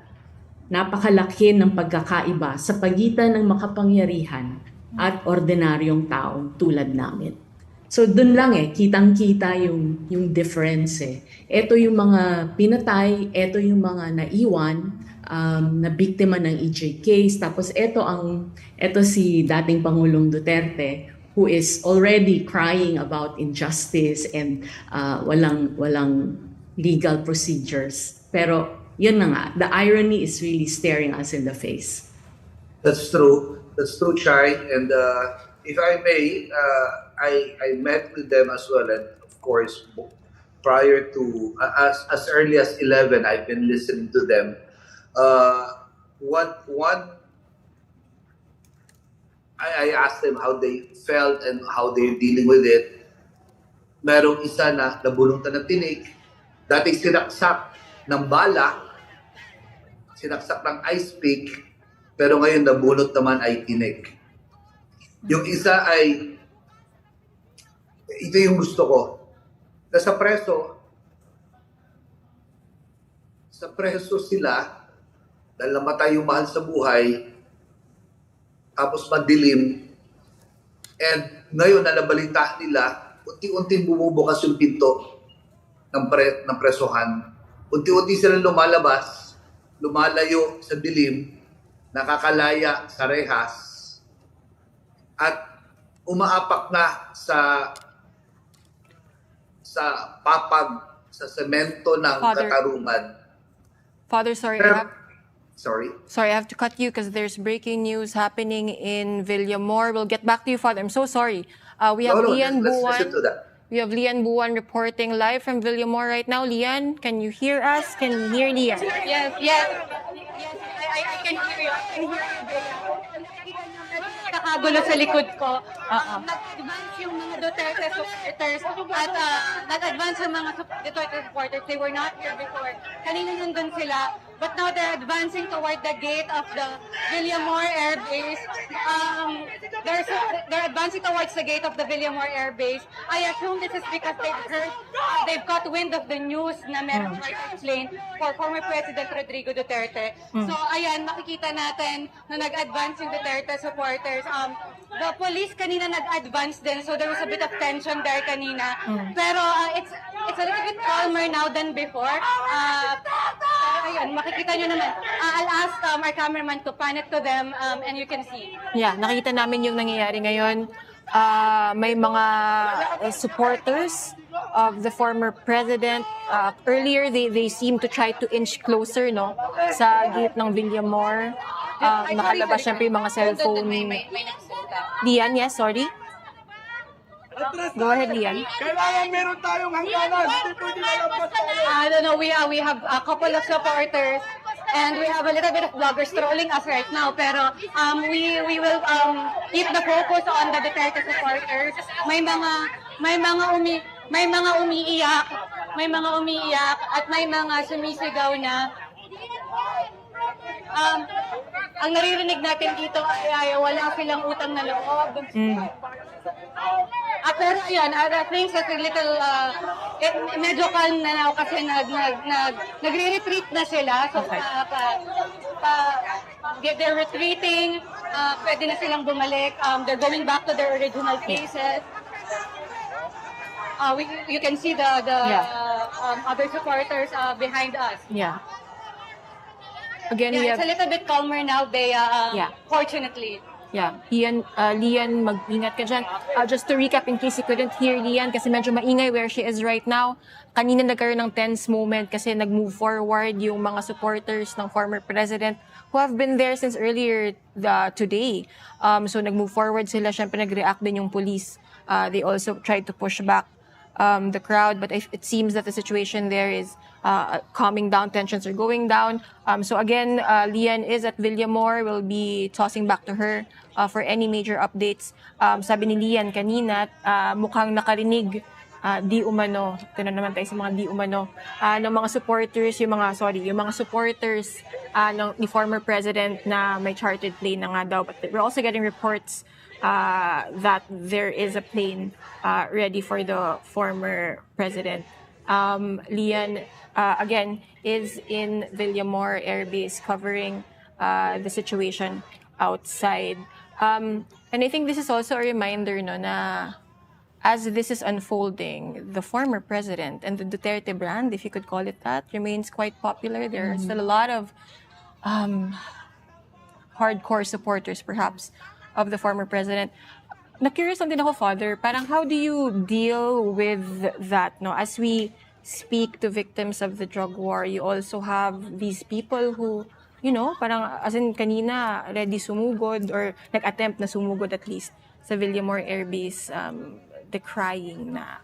Napakalaki ng pagkakaiba sa pagitan ng makapangyarihan at ordinaryong taong tulad namin. So dun lang kitang-kita yung difference Ito yung mga pinatay, ito yung mga naiwan na biktima ng EJ case. Tapos ito si dating Pangulong Duterte who is already crying about injustice and walang legal procedures. Pero yun na nga, the irony is really staring us in the face. That's true. That's true, Chai. And if I may, I met with them as well. And of course, prior to, as early as 11, I've been listening to them. I asked them how they felt and how they're dealing with it. Merong isa na nabuluntan ng tinik, dating sinaksak ng bala, sinaksak ng ice pick, pero ngayon nabulot naman ay tinik. Yung isa ay, ito yung gusto ko, na sa preso sila, dahil namatay yung mahal sa buhay, tapos madilim, and ngayon nalabalita nila, unti-unting bumubukas yung pinto ng presohan. Unti-unti sila lumalabas, lumalayo sa dilim, nakakalaya sa rehas, at umaapak na sa papag, sa semento ng Father, katarungan. Father, sorry, Pero, Sorry. Sorry, I have to cut you because there's breaking news happening in Villamor. We'll get back to you, Father. I'm so sorry. We have Lian let's listen to Buwan. that. We have Lian Buwan reporting live from Villamor right now. Lian, can you hear us? Can you hear Lian? Yes, I can hear you. I can hear you, Bea. Kakagulo sa likod ko. Nag-advance yung mga Duterte supporters at nag-advance yung mga Duterte supporters. They were not here before. Kanina nandun sila. But now they're advancing toward the gate of the Villamor Air Base. They're advancing towards the gate of the Villamor Air Base. I assume this is because they've caught wind of the news na meron flight plane for former President Rodrigo Duterte. So ayan, makikita natin na nag-advance yung Duterte supporters. The police kanina nag-advance din, so there was a bit of tension there kanina. Pero it's a little bit calmer now than before. Ayun, makikita nyo naman. I'll ask our cameraman to pan it to them and you can see. Yeah, nakita namin yung nangyayari ngayon. May mga supporters of the former president. Earlier, they seemed to try to inch closer, no, sa gate ng Villamor. Nakalabas syempre yung mga cellphone. Lian, yes, sorry. Go ahead, Lian. Kailangan meron tayong hangganan. Hindi pwede nalampas tayo. I don't know, we have a couple of supporters and we have a little bit of vloggers trolling us right now, pero we will keep the focus on the Duterte supporters. May mga umiiyak at may mga sumisigaw na ang naririnig natin dito ay wala silang utang na loob. Pero yan, I think it's a little, medyo calm na now kasi nagre-retreat na sila. So, they're retreating, pwede na silang bumalik. They're going back to their original places. You can see the other supporters behind us. Yeah. Again, Yeah, it's a little bit calmer now, fortunately. Yeah, Lian, mag-ingat ka dyan. Just to recap, in case you couldn't hear Lian, kasi medyo maingay where she is right now. Kanina nagkaroon ng tense moment kasi nag-move forward yung mga supporters ng former president who have been there since earlier today. So nag-move forward sila, syempre nag-react din yung police. They also tried to push back the crowd, but it seems that the situation there is calming down, tensions are going down. So again, Lian is at Villamor. We'll be tossing back to her for any major updates. Sabi ni Lian kanina, mukhang nakarinig di umano. Ito na naman tayo sa mga di umano. Ng mga supporters, yung mga supporters ni former president na may chartered plane na nga daw. But we're also getting reports that there is a plane ready for the former president. Lian, again, is in Villamor Air Base covering the situation outside. And I think this is also a reminder, no, na as this is unfolding, the former president and the Duterte brand, if you could call it that, remains quite popular. There are still a lot of hardcore supporters, perhaps, of the former president. Na-curious lang din ako, Father, parang how do you deal with that, no? As we speak to victims of the drug war, you also have these people who, you know, parang as in kanina, ready sumugod or nag-attempt na sumugod at least sa Villamor Air Base, decrying na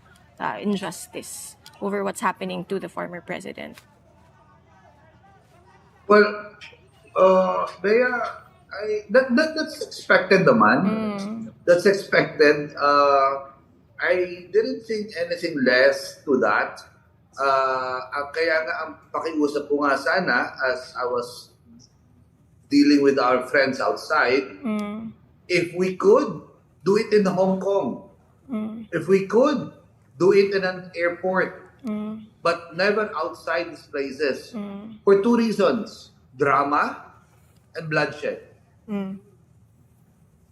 injustice over what's happening to the former president. Well, that's expected naman. That's expected. I didn't think anything less to that. Kaya nga ang pakiusap ko nga sana as I was dealing with our friends outside, if we could, do it in Hong Kong. If we could, do it in an airport. But never outside these places. For two reasons, drama and bloodshed.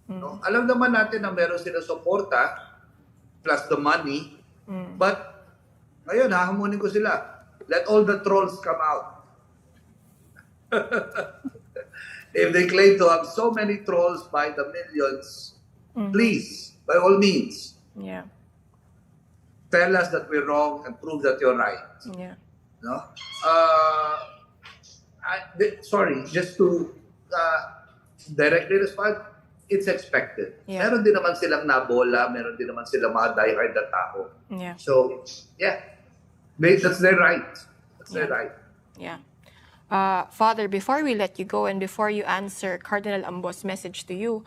No? Alam naman natin na meron sila suporta plus the money, but ngayon hahamunin ko sila. Let all the trolls come out. If they claim to have so many trolls by the millions, please, by all means, tell us that we're wrong and prove that you're right. Yeah. No? sorry, just to directly respond, it's expected. Yeah. Meron din naman silang nabola, meron din naman silang mga diehard na tao. Yeah. So, yeah, that's their right. That's their right. Yeah. Father, before we let you go and before you answer Cardinal Ambo's message to you,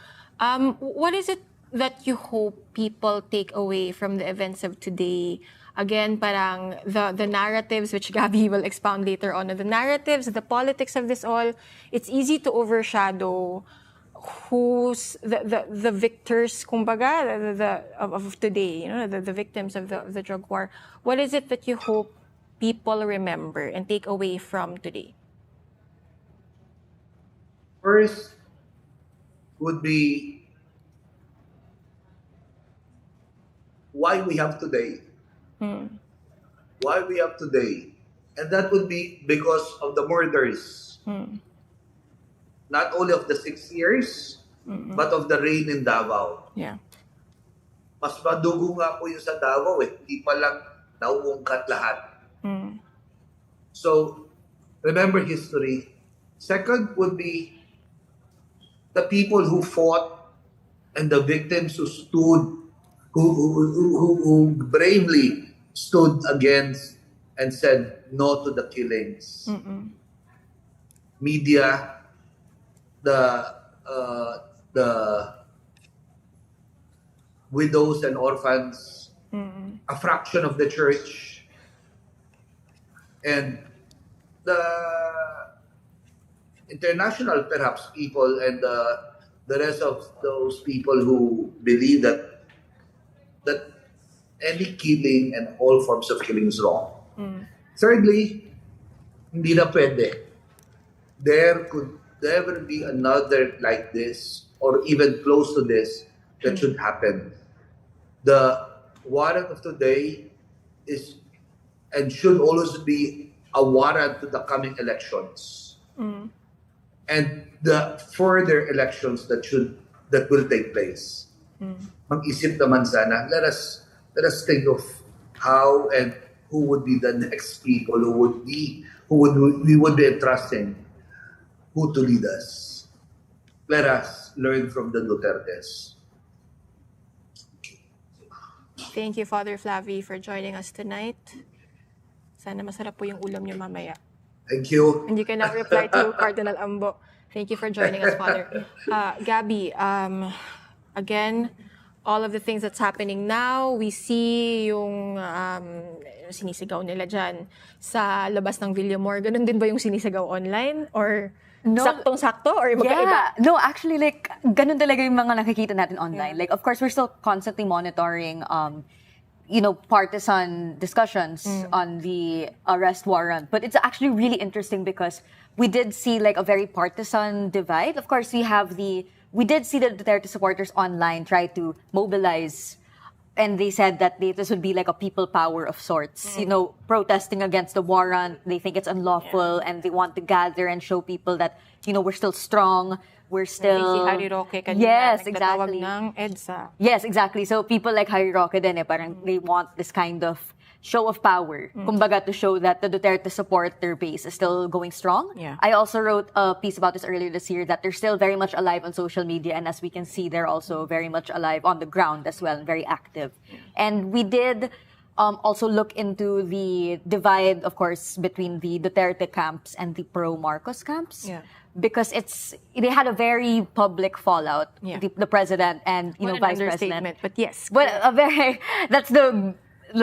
what is it that you hope people take away from the events of today? Again, parang the narratives, which Gabby will expound later on, the narratives, the politics of this all, it's easy to overshadow who's the victors, kumbaga, of today, the victims of the drug war. What is it that you hope people remember and take away from today? First would be why we have today. Why we have today. And that would be because of the murders. Not only of the 6 years, but of the reign in Davao. Yeah. Mas madugo nga po yung sa Davao Hindi pa lang nauungkat lahat. So, remember history. Second would be the people who fought and the victims who stood, who bravely stood against and said no to the killings. Media, the widows and orphans, a fraction of the church, and the international perhaps people and the rest of those people who believe that any killing and all forms of killing is wrong. Thirdly, hindi na pwede. There could never be another like this or even close to this that should happen. The warrant of today is and should always be a warrant to the coming elections. And the further elections that will take place. Mag-isip naman sana, let us think of how and who would be the next people we would be entrusting who to lead us. Let us learn from the Dutertes. Thank you, Father Flavi, for joining us tonight. Sana masarap po yung ulam niyo mamaya. Thank you. And you can now reply to Cardinal Ambo. Thank you for joining us, Father. Gabby, again, all of the things that's happening now, we see yung sinisigaw nila dyan sa labas ng Villamor. Ganun din ba yung sinisigaw online? Or saktong-sakto? Or magkaiba? No, actually, like, ganun talaga yung mga nakikita natin online. Like, of course, we're still constantly monitoring partisan discussions on the arrest warrant. But it's actually really interesting because we did see like a very partisan divide. Of course, we did see the Duterte supporters online try to mobilize, and they said that this would be like a people power of sorts, protesting against the warrant. They think it's unlawful and they want to gather and show people that, we're still strong. We're still... Si Harry Roque kanina, yes, nagtatawag exactly. ng EDSA. Yes, exactly. So people like Harry Roque din parang they want this kind of show of power. Kumbaga, to show that the Duterte supporter base is still going strong. Yeah. I also wrote a piece about this earlier this year, that they're still very much alive on social media, and as we can see, they're also very much alive on the ground as well, and very active. And we did also look into the divide, of course, between the Duterte camps and the pro-Marcos camps. Yeah. Because they had a very public fallout, the president and What an vice understatement, president. but yes. But that's the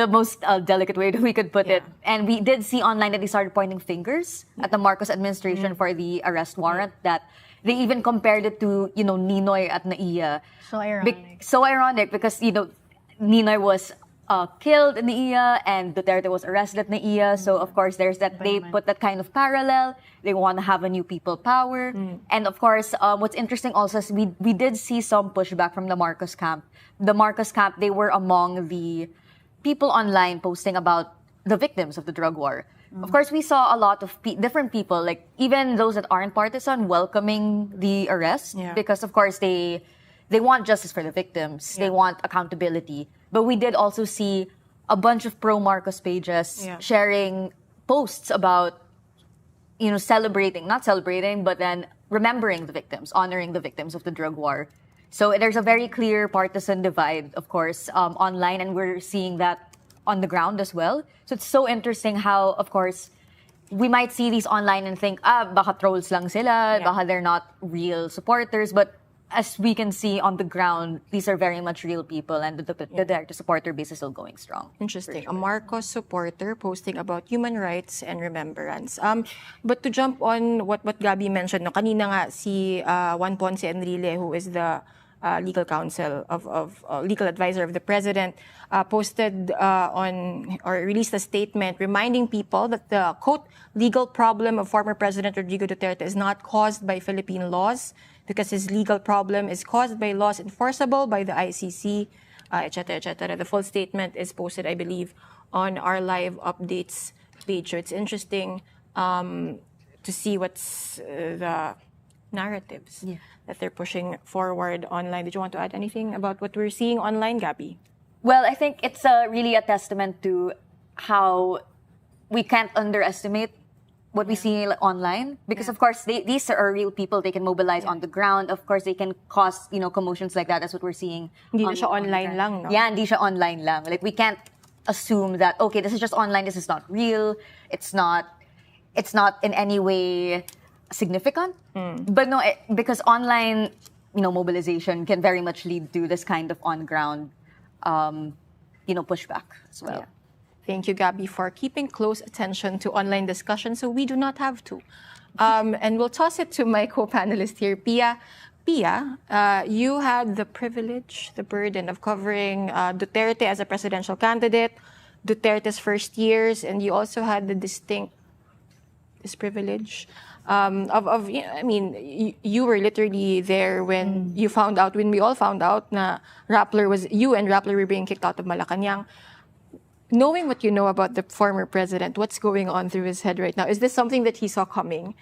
most delicate way that we could put it. And we did see online that they started pointing fingers at the Marcos administration for the arrest warrant, that they even compared it to, Ninoy at Naiya. So ironic. So ironic because, Ninoy was killed in Naiya and Duterte was arrested at Naiya. So, of course, there's that, they put that kind of parallel. They want to have a new people power. And, of course, what's interesting also is we did see some pushback from the Marcos camp. The Marcos camp, they were among the people online posting about the victims of the drug war. Of course, we saw a lot of different people, like even those that aren't partisan, welcoming the arrest. Because, of course, they want justice for the victims. They want accountability. But we did also see a bunch of pro-Marcos pages sharing posts about not celebrating, but then remembering the victims, honoring the victims of the drug war. So there's a very clear partisan divide, of course, online, and we're seeing that on the ground as well. So it's so interesting how, of course, we might see these online and think, baka trolls lang sila, baka they're not real supporters, but as we can see on the ground, these are very much real people, and the supporter base is still going strong. Interesting. Sure. A Marcos supporter posting about human rights and remembrance. But to jump on what Gabby mentioned, no, kanina nga si Juan Ponce Enrile, who is the legal counsel of legal advisor of the president, posted or released a statement reminding people that the, quote, legal problem of former President Rodrigo Duterte is not caused by Philippine laws, because his legal problem is caused by laws enforceable by the ICC, etc., etc. The full statement is posted, I believe, on our live updates page. So it's interesting to see what's the narratives that they're pushing forward online. Did you want to add anything about what we're seeing online, Gabby? Well, I think it's really a testament to how we can't underestimate what we see online, because of course these are real people. They can mobilize on the ground. Of course, they can cause commotions like that. That's what we're seeing. Hindi na siya online lang, no? Yeah, hindi siya online lang. Like, we can't assume that okay, this is just online. This is not real. It's not in any way significant. But no, because online mobilization can very much lead to this kind of on ground pushback as well. Yeah. Thank you, Gabby, for keeping close attention to online discussion, so we do not have to. And we'll toss it to my co-panelist here, Pia. Pia, you had the privilege, the burden of covering Duterte as a presidential candidate, Duterte's first years, and you also had the this privilege you were literally there when you found out, when we all found out na you and Rappler were being kicked out of Malacanang. Knowing what you know about the former president, what's going on through his head right now? Is this something that he saw coming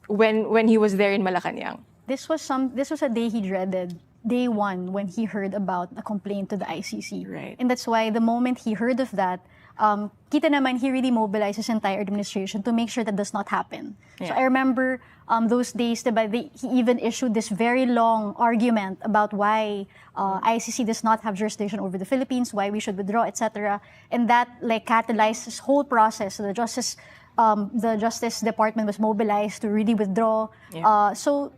when he was there in Malacanang? This was a day he dreaded, day one, when he heard about a complaint to the ICC. Right. And that's why the moment he heard of that, kita naman, he really mobilized his entire administration to make sure that does not happen. Yeah. So I remember those days, he even issued this very long argument about why ICC does not have jurisdiction over the Philippines, why we should withdraw, etc. And that catalyzed this whole process. So the Justice Department was mobilized to really withdraw. Yeah.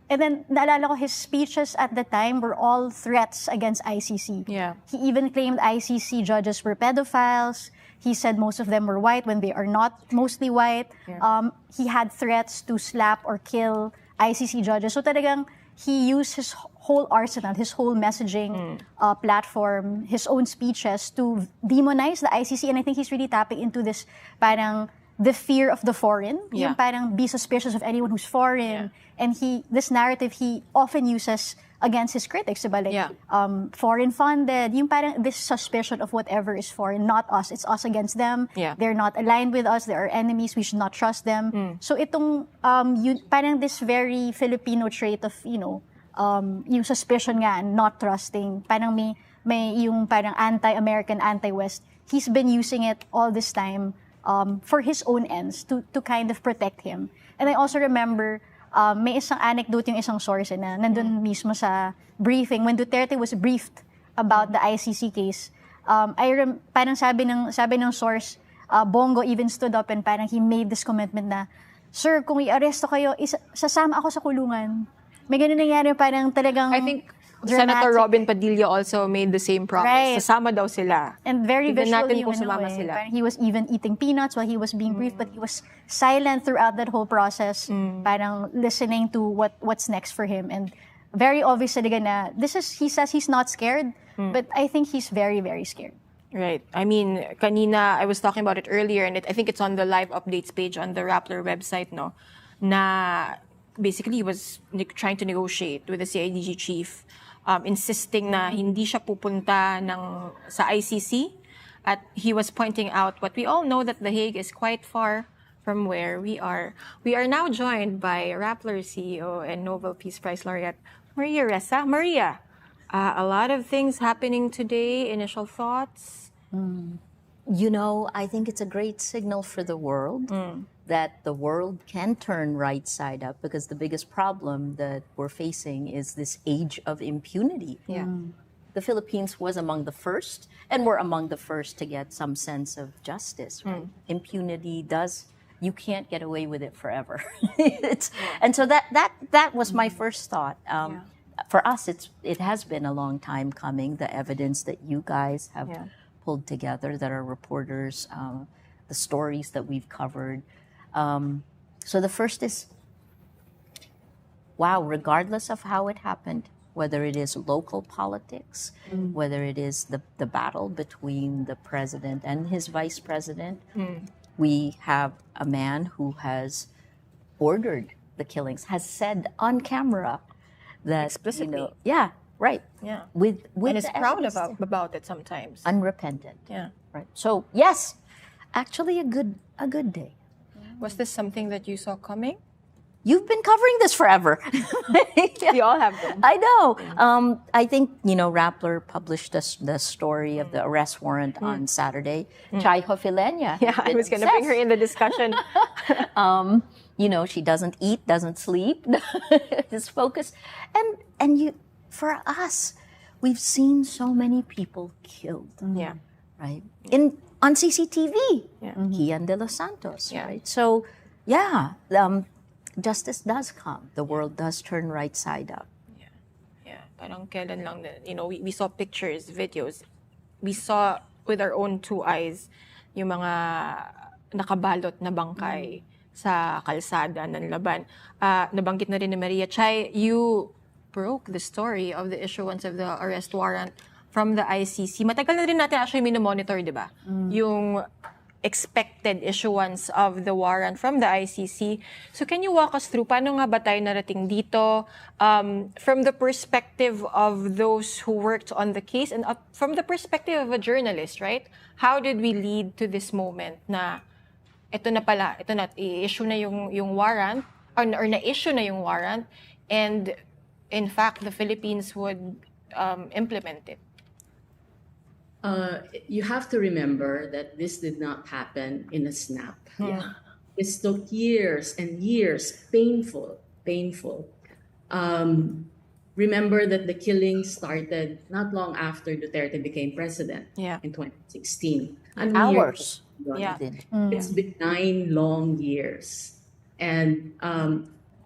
And then naalala ko, his speeches at the time were all threats against ICC. Yeah. He even claimed ICC judges were pedophiles. He said most of them were white when they are not mostly white. Yeah. He had threats to slap or kill ICC judges. So talagang he used his whole arsenal, his whole messaging platform, his own speeches to demonize the ICC. And I think he's really tapping into this parang the fear of the foreign. Yeah. Yung parang be suspicious of anyone who's foreign. Yeah. And this narrative he often uses against his critics, diba? Like, foreign funded, yung parang this suspicion of whatever is foreign, not us. It's us against them. Yeah. They're not aligned with us. They are enemies. We should not trust them. So itong, parang this very Filipino trait of, yung suspicion nga, not trusting, parang may yung parang anti-American, anti-West. He's been using it all this time for his own ends to kind of protect him. And I also remember, may isang anecdote yung isang source na nandun mismo sa briefing when Duterte was briefed about the ICC case. Parang sabi ng source, Bongo even stood up and parang he made this commitment na, sir, kung i-aresto kayo, sasama ako sa kulungan. May ganun nangyari, parang talagang I think dramatic. Senator Robin Padilla also made the same promise. Right. Sasama daw sila. And very visually, natin kung sumama sila. Parang he was even eating peanuts while he was being briefed, but he was silent throughout that whole process, parang listening to what's next for him. And very obvious talaga na, he says he's not scared, but I think he's very, very scared. Right. I mean, kanina, I was talking about it earlier, and I think it's on the live updates page on the Rappler website, no? Na basically he was trying to negotiate with the CIDG chief, insisting na hindi siya pupunta sa ICC. At he was pointing out what we all know, that The Hague is quite far from where we are. We are now joined by Rappler CEO and Nobel Peace Prize laureate, Maria Ressa. Maria, a lot of things happening today. Initial thoughts? I think it's a great signal for the world that the world can turn right side up, because the biggest problem that we're facing is this age of impunity. Yeah. The Philippines was among the first, and we're among the first to get some sense of justice. Right? Impunity you can't get away with it forever. And so that was my first thought. For us, it has been a long time coming. The evidence that you guys have pulled together, that are reporters, the stories that we've covered. So the first is, wow, regardless of how it happened, whether it is local politics, whether it is the battle between the president and his vice president, we have a man who has ordered the killings, has said on camera that Explicitly. Yeah. With and is the proud evidence. about it sometimes. Unrepentant. Yeah. Right. So yes, actually a good day. Was this something that you saw coming? You've been covering this forever. We all have been. I know. I think, Rappler published the story of the arrest warrant on Saturday. Chai Hofilenya. Yeah, I was going to bring her in the discussion. She doesn't eat, doesn't sleep, is focused. And for us, we've seen so many people killed. Yeah. Right? On CCTV. Yeah. Kian de los Santos. Yeah. Right? So, justice does come. The world does turn right side up. Yeah. Parang kailan lang, we saw pictures, videos. We saw with our own two eyes yung mga nakabalot na bangkay sa kalsada ng laban. Nabanggit na rin ni Maria Chay, you broke the story of the issuance of the arrest warrant from the ICC. Matagal na rin natin actually minomonitor, di ba? Yung expected issuance of the warrant from the ICC. So can you walk us through, paano nga ba tayo narating dito from the perspective of those who worked on the case and from the perspective of a journalist, right? How did we lead to this moment na ito na, i-issue na yung warrant, or na-issue na yung warrant, and in fact, the Philippines would implement it? You have to remember that this did not happen in a snap. This took years and years, painful. Remember that the killing started not long after Duterte became president in 2016. Hours. It's been 9 long years. And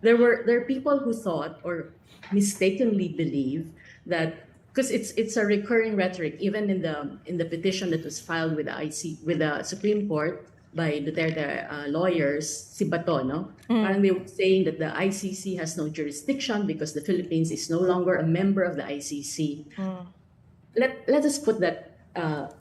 there are people who thought or mistakenly believe that, because it's a recurring rhetoric, even in the petition that was filed with the Supreme Court by Duterte lawyers, si Bato, no? Parang they were saying that the ICC has no jurisdiction because the Philippines is no longer a member of the ICC. Let us put that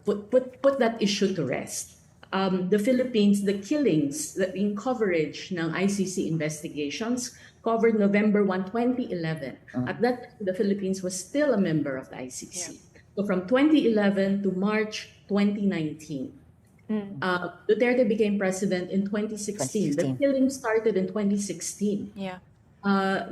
put that issue to rest. The Philippines, the killings, in coverage ng ICC investigations covered November 1, 2011. At that, the Philippines was still a member of the ICC. So from 2011 to March 2019, Duterte became president in 2016. The killing started in 2016.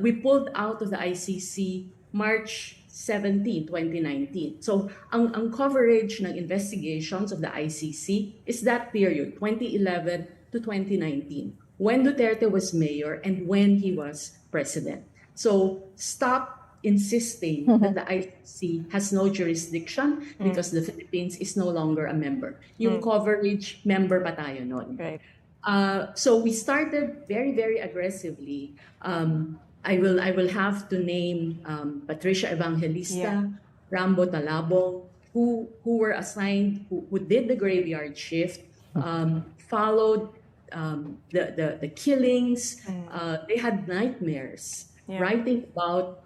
We pulled out of the ICC March 17, 2019. So ang coverage ng investigations of the ICC is that period, 2011 to 2019, when Duterte was mayor and when he was president. So stop insisting that the ICC has no jurisdiction because the Philippines is no longer a member. Yung coverage, member pa tayo nun. Right. So we started very, very aggressively. I will have to name Patricia Evangelista, Rambo Talabong, who were assigned, who did the graveyard shift, followed the killings. They had nightmares, writing about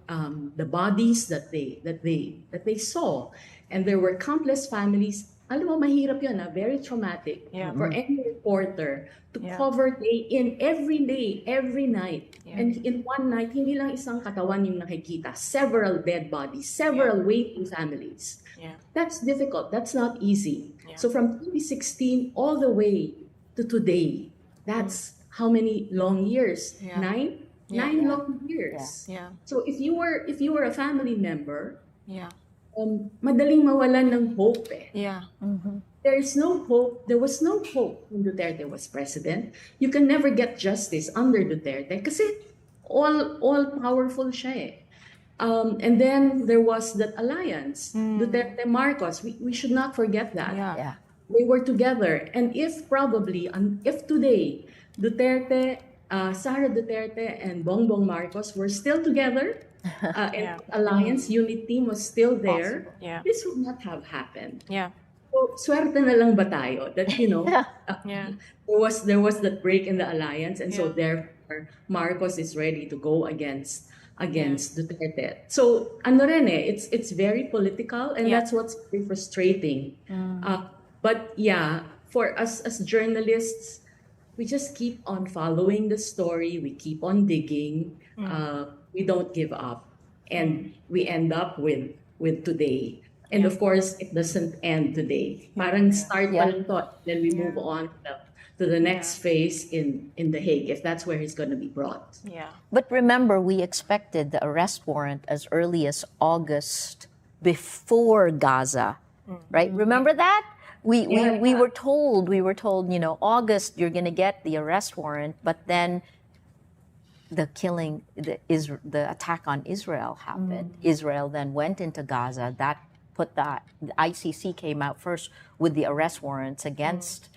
the bodies that they saw, and there were countless families. Alam mo, mahirap yun, very traumatic for any reporter to cover day in, every day, every night. And in one night, hindi lang isang katawan yung nakikita, several dead bodies, several waiting families. That's difficult. That's not easy. So from 2016 all the way to today, that's how many long years? 9 long years. So if you were a family member, madaling mawalan ng hope. there is no hope. There was no hope when Duterte was president. You can never get justice under Duterte kasi all powerful siya eh. And then there was that alliance, Duterte Marcos. We should not forget that. Yeah. They were together, and if today Duterte, Sara Duterte and Bongbong Marcos were still together, and alliance unit team was still there, Yeah. this would not have happened. Yeah. So, swerte na lang ba tayo that there was that break in the alliance, and so therefore Marcos is ready to go against Duterte. So ano rin eh, it's very political, and that's what's very frustrating. But yeah, for us as journalists, we just keep on following the story. We keep on digging. We don't give up, and we end up with today. And of course, it doesn't end today. Parang start pa lang to, then we move on to the next phase in the Hague, if that's where he's going to be brought. Yeah. But remember, we expected the arrest warrant as early as August before Gaza, right? Remember that? We were told, August you're going to get the arrest warrant, but then the attack on Israel happened. Israel then went into Gaza. That put the ICC came out first with the arrest warrants against.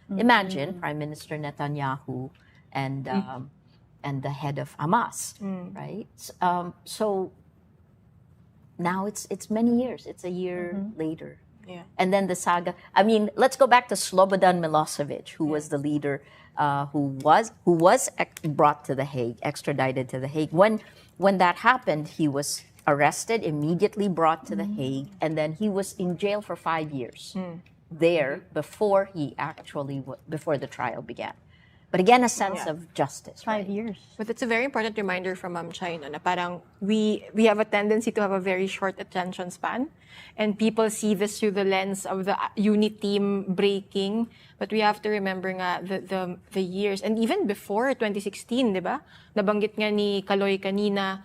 Imagine Prime Minister Netanyahu and the head of Hamas, right? So now it's many years. It's a year later. Yeah. And then the saga. I mean, let's go back to Slobodan Milosevic, who was the leader, who was brought to the Hague, extradited to the Hague. When that happened, he was arrested, immediately brought to the Hague, and then he was in jail for 5 years there before the trial began. But again, a sense of justice. 5 years. But it's a very important reminder from China na parang we have a tendency to have a very short attention span, and people see this through the lens of the unit team breaking. But we have to remember nga the years, and even before 2016, di ba? Nabanggit nga ni Kaloy kanina,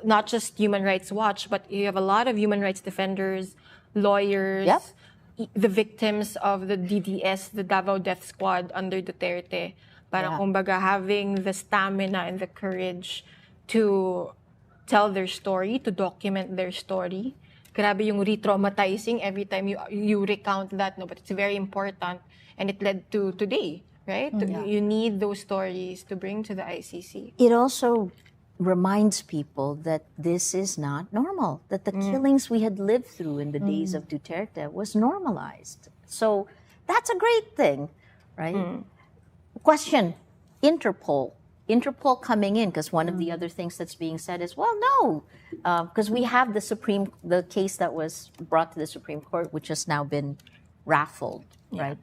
not just Human Rights Watch, but you have a lot of human rights defenders, lawyers, the victims of the DDS, the Davao Death Squad under Duterte. Parang kumbaga having the stamina and the courage to tell their story, to document their story. Grabe yung re-traumatizing every time you recount that, no? But it's very important, and it led to today, right? You need those stories to bring to the ICC. It also reminds people that this is not normal, that the killings we had lived through in the days of Duterte was normalized. So that's a great thing, right? Question, Interpol coming in, because one of the other things that's being said is, well, no, because we have the case that was brought to the Supreme Court, which has now been raffled, right?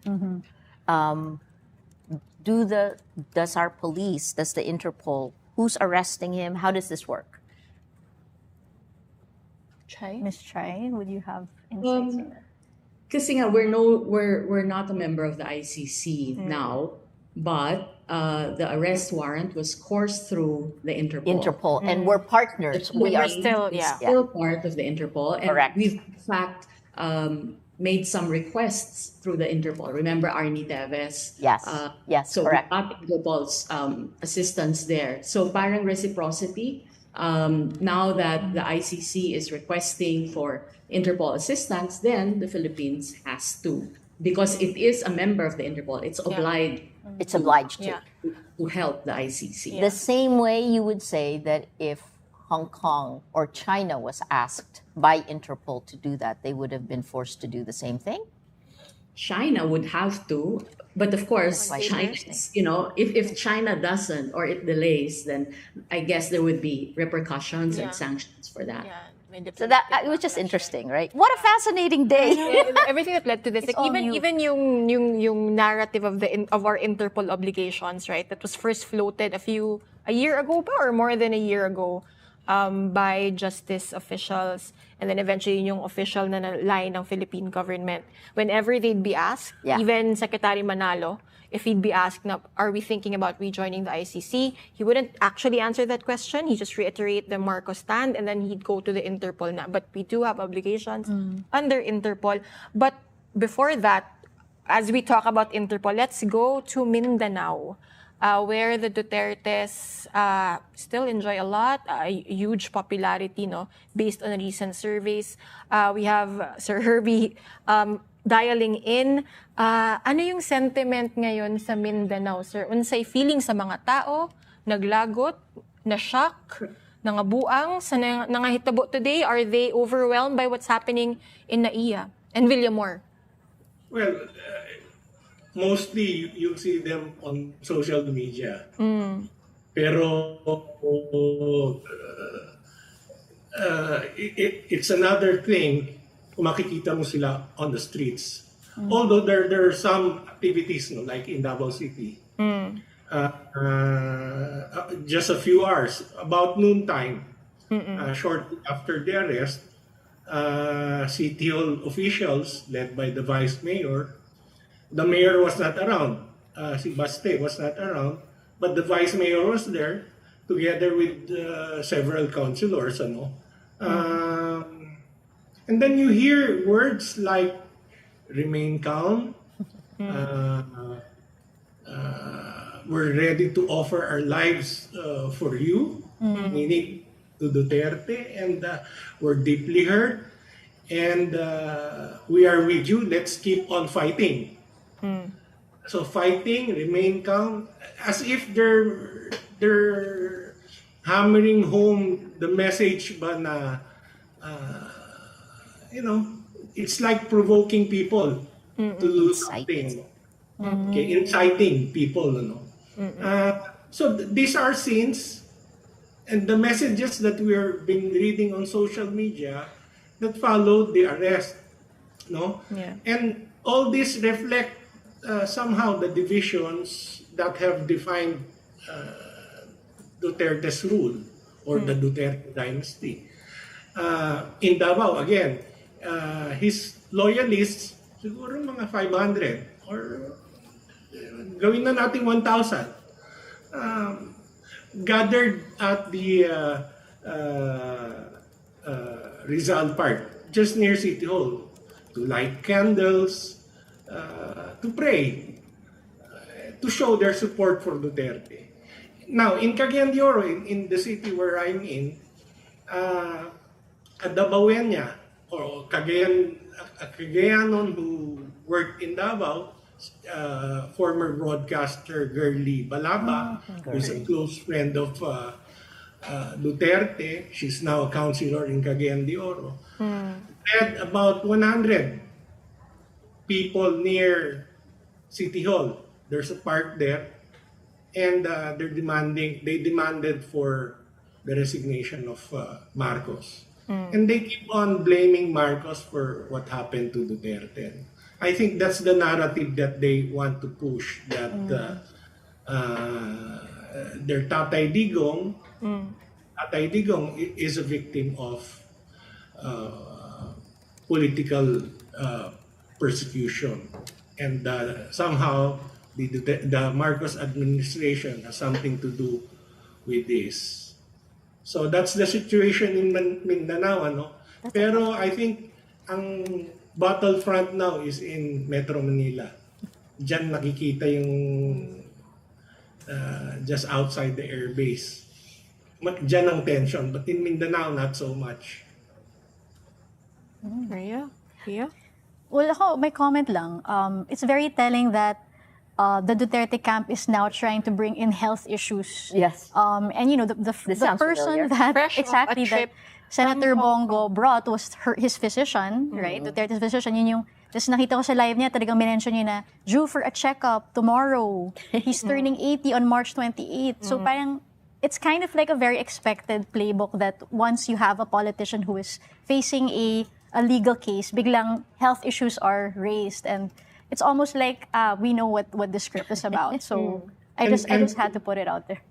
Does our police, does the Interpol, who's arresting him? How does this work? Miss Chai, would you have insights on that? Kasi nga we're not a member of the ICC now, but the arrest warrant was coursed through the Interpol. And we're partners. We are still part of the Interpol, and Correct. we've in fact made some requests through the Interpol. Remember Arnie Teves? Yes. Yes, So correct. we got Interpol's assistance there. So parang reciprocity. Now that the ICC is requesting for Interpol assistance, then the Philippines has to, because it is a member of the Interpol, it's obliged. It's obliged to. To help the ICC. The same way you would say that if Hong Kong or China was asked by Interpol to do that, they would have been forced to do the same thing? China would have to, but of course, Quite China, interesting. if China doesn't or it delays, then I guess there would be repercussions and sanctions for that. So that it was just interesting, right? What a fascinating day! Everything that led to this, It's like all new. even yung narrative of our Interpol obligations, right? That was first floated a year ago pa, or more than a year ago, by justice officials, and then eventually yung official na line ng Philippine government. Whenever they'd be asked, even Secretary Manalo, if he'd be asked, na, are we thinking about rejoining the ICC? He wouldn't actually answer that question. He'd just reiterate the Marcos stand, and then he'd go to the Interpol na. But we do have obligations under Interpol. But before that, as we talk about Interpol, let's go to Mindanao, where the Dutertes still enjoy a lot, huge popularity, no, based on recent surveys. We have Sir Herbie dialing in. Ano yung sentiment ngayon sa Mindanao, sir? Unsay feeling sa mga tao? Naglagot? Na-shock? Nangabuang? Sa nangahitabo today? Are they overwhelmed by what's happening in Naiya and Villamor? Well, mostly you see them on social media. Pero it's another thing kung makikita mo sila on the streets. Although there are some activities, no, like in Davao City. Just a few hours, about noontime, shortly after the arrest, City Hall officials, led by the Vice Mayor, the Mayor was not around, si Baste was not around, but the Vice Mayor was there, together with several councilors, and then you hear words like, remain calm, we're ready to offer our lives for you, meaning to Duterte, and we're deeply hurt, and we are with you. Let's keep on fighting. So fighting, remain calm, as if they're hammering home the message, but it's like provoking people to do something. Okay, inciting people, So these are scenes, and the messages that we are been reading on social media that followed the arrest, no? Yeah. And all this reflect somehow the divisions that have defined Duterte's rule or the Duterte dynasty. In Davao, again, his loyalists, siguro mga 500 or gawin na natin 1,000, gathered at the Rizal Park, just near City Hall, to light candles, to pray, to show their support for Duterte. Now, in Cagayan de Oro, in the city where I'm in, a Davaoeña, or Cagayanon who worked in Davao, former broadcaster Girlie Balaba, who's a close friend of Duterte. She's now a councilor in Cagayan de Oro. Had about 100 people near City Hall. There's a park there, and they demanded for the resignation of Marcos. And they keep on blaming Marcos for what happened to Duterte. I think that's the narrative that they want to push, that their Tatay Digong is a victim of political persecution, and somehow the Marcos administration has something to do with this. So that's the situation in Mindanao, Pero I think ang battlefront now is in Metro Manila. Diyan nakikita yung just outside the airbase. Diyan ang tension, but in Mindanao not so much. Rhea? Yeah. Well, ako, my comment lang. It's very telling that the Duterte camp is now trying to bring in health issues. Yes. And the sounds person familiar. that Fresh off a exactly that trip Senator Bongo brought was his physician, right? Duterte's physician. Yun yung, tapos nakita ko sa live niya, talagang minention niya na, due for a checkup tomorrow. He's turning 80 on March 28. So parang, it's kind of like a very expected playbook that once you have a politician who is facing a legal case, biglang health issues are raised, and it's almost like we know what the script is about. So I just had to put it out there.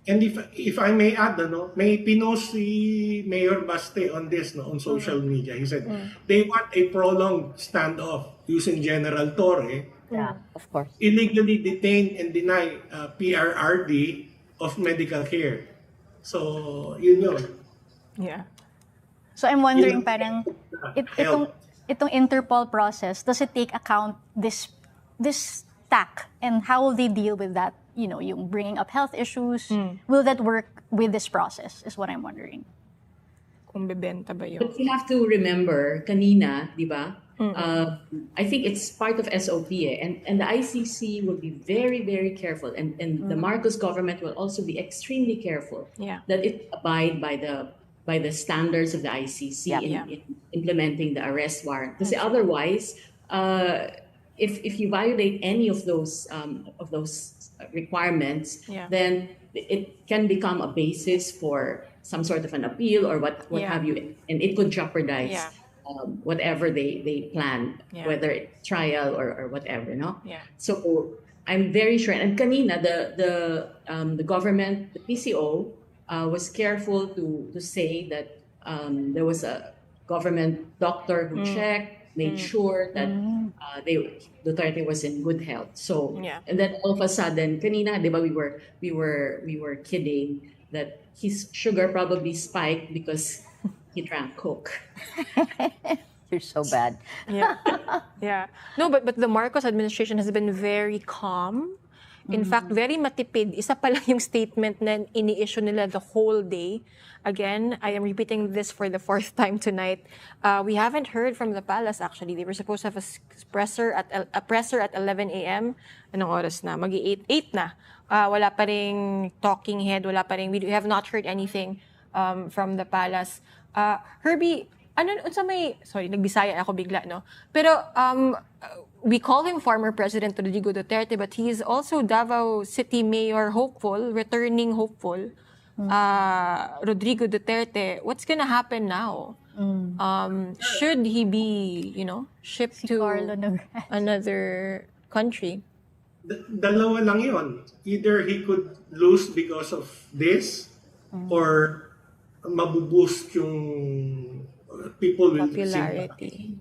And if I may add, may pinost si Mayor Baste on this, on social media. He said they want a prolonged standoff using General Torre, Of course. illegally detain and deny PRRD of medical care. So, yun. Yeah. So I'm wondering, Yun. parang, itong Interpol process, does it take account this tack, and how will they deal with that? You know, yung bringing up health issues. Will that work with this process? Is what I'm wondering. Kung bebenta ba yun? But you have to remember, kanina, di ba? I think it's part of SOP, and the ICC will be very, very careful, and the Marcos government will also be extremely careful that it abide by the standards of the ICC in implementing the arrest warrant. Because otherwise, if you violate any of those requirements, then it can become a basis for some sort of an appeal or what have you, and it could jeopardize whatever they plan, whether it's trial or whatever, no? So I'm very sure, and kanina the government, the PCO, was careful to say that there was a government doctor who checked, made sure that Duterte was in good health. So and then all of a sudden, kanina, di ba, we were kidding that his sugar probably spiked because he drank Coke. You're so bad. Yeah. No, but the Marcos administration has been very calm. In fact, very matipid. Isa pa lang yung statement na ini-issue nila the whole day. Again, I am repeating this for the fourth time tonight. We haven't heard from the palace, actually. They were supposed to have a presser at 11 a.m. Anong oras na? Mag-8 na. Wala pa ring talking head. Wala pa ring, we have not heard anything from the palace. Herbie, sorry, nagbisaya ako bigla, no? Pero, we call him former President Rodrigo Duterte, but he is also Davao City Mayor hopeful, returning hopeful. Rodrigo Duterte, what's gonna happen now? Should he be, shipped to another country? Dalawa lang yun. Either he could lose because of this, or mabuboost yung people will popularity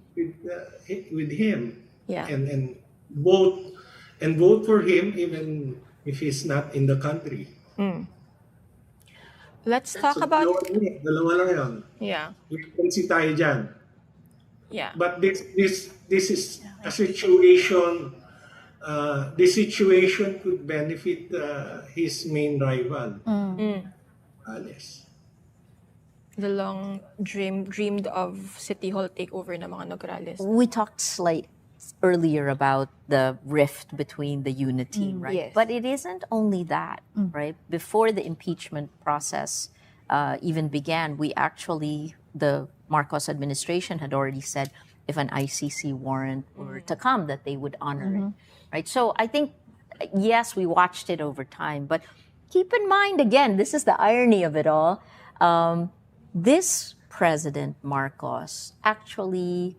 with him. Yeah. And vote for him even if he's not in the country. Let's talk about dalawa lang yun. Yeah. Ipansi tayo dyan. Yeah. But this is a situation. This situation could benefit his main rival, Alice. The long dreamed of City Hall takeover ng mga Nograles. We talked earlier about the rift between the UNA team, right? Yes. But it isn't only that, right? Before the impeachment process even began, the Marcos administration had already said if an ICC warrant were to come, that they would honor it, right? So I think, yes, we watched it over time, but keep in mind, again, this is the irony of it all. This President Marcos actually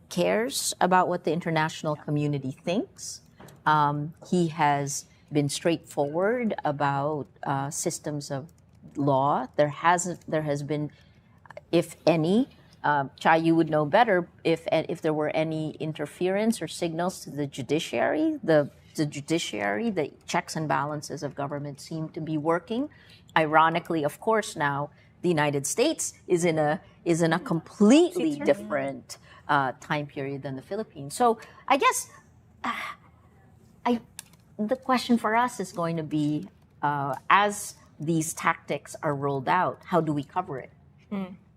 cares about what the international community thinks. He has been straightforward about systems of law. There has been, if any, Chai, you would know better if there were any interference or signals to the judiciary. The judiciary, the checks and balances of government seem to be working. Ironically, of course, now the United States is in a completely different time period than the Philippines. So I guess the question for us is going to be, as these tactics are rolled out, how do we cover it?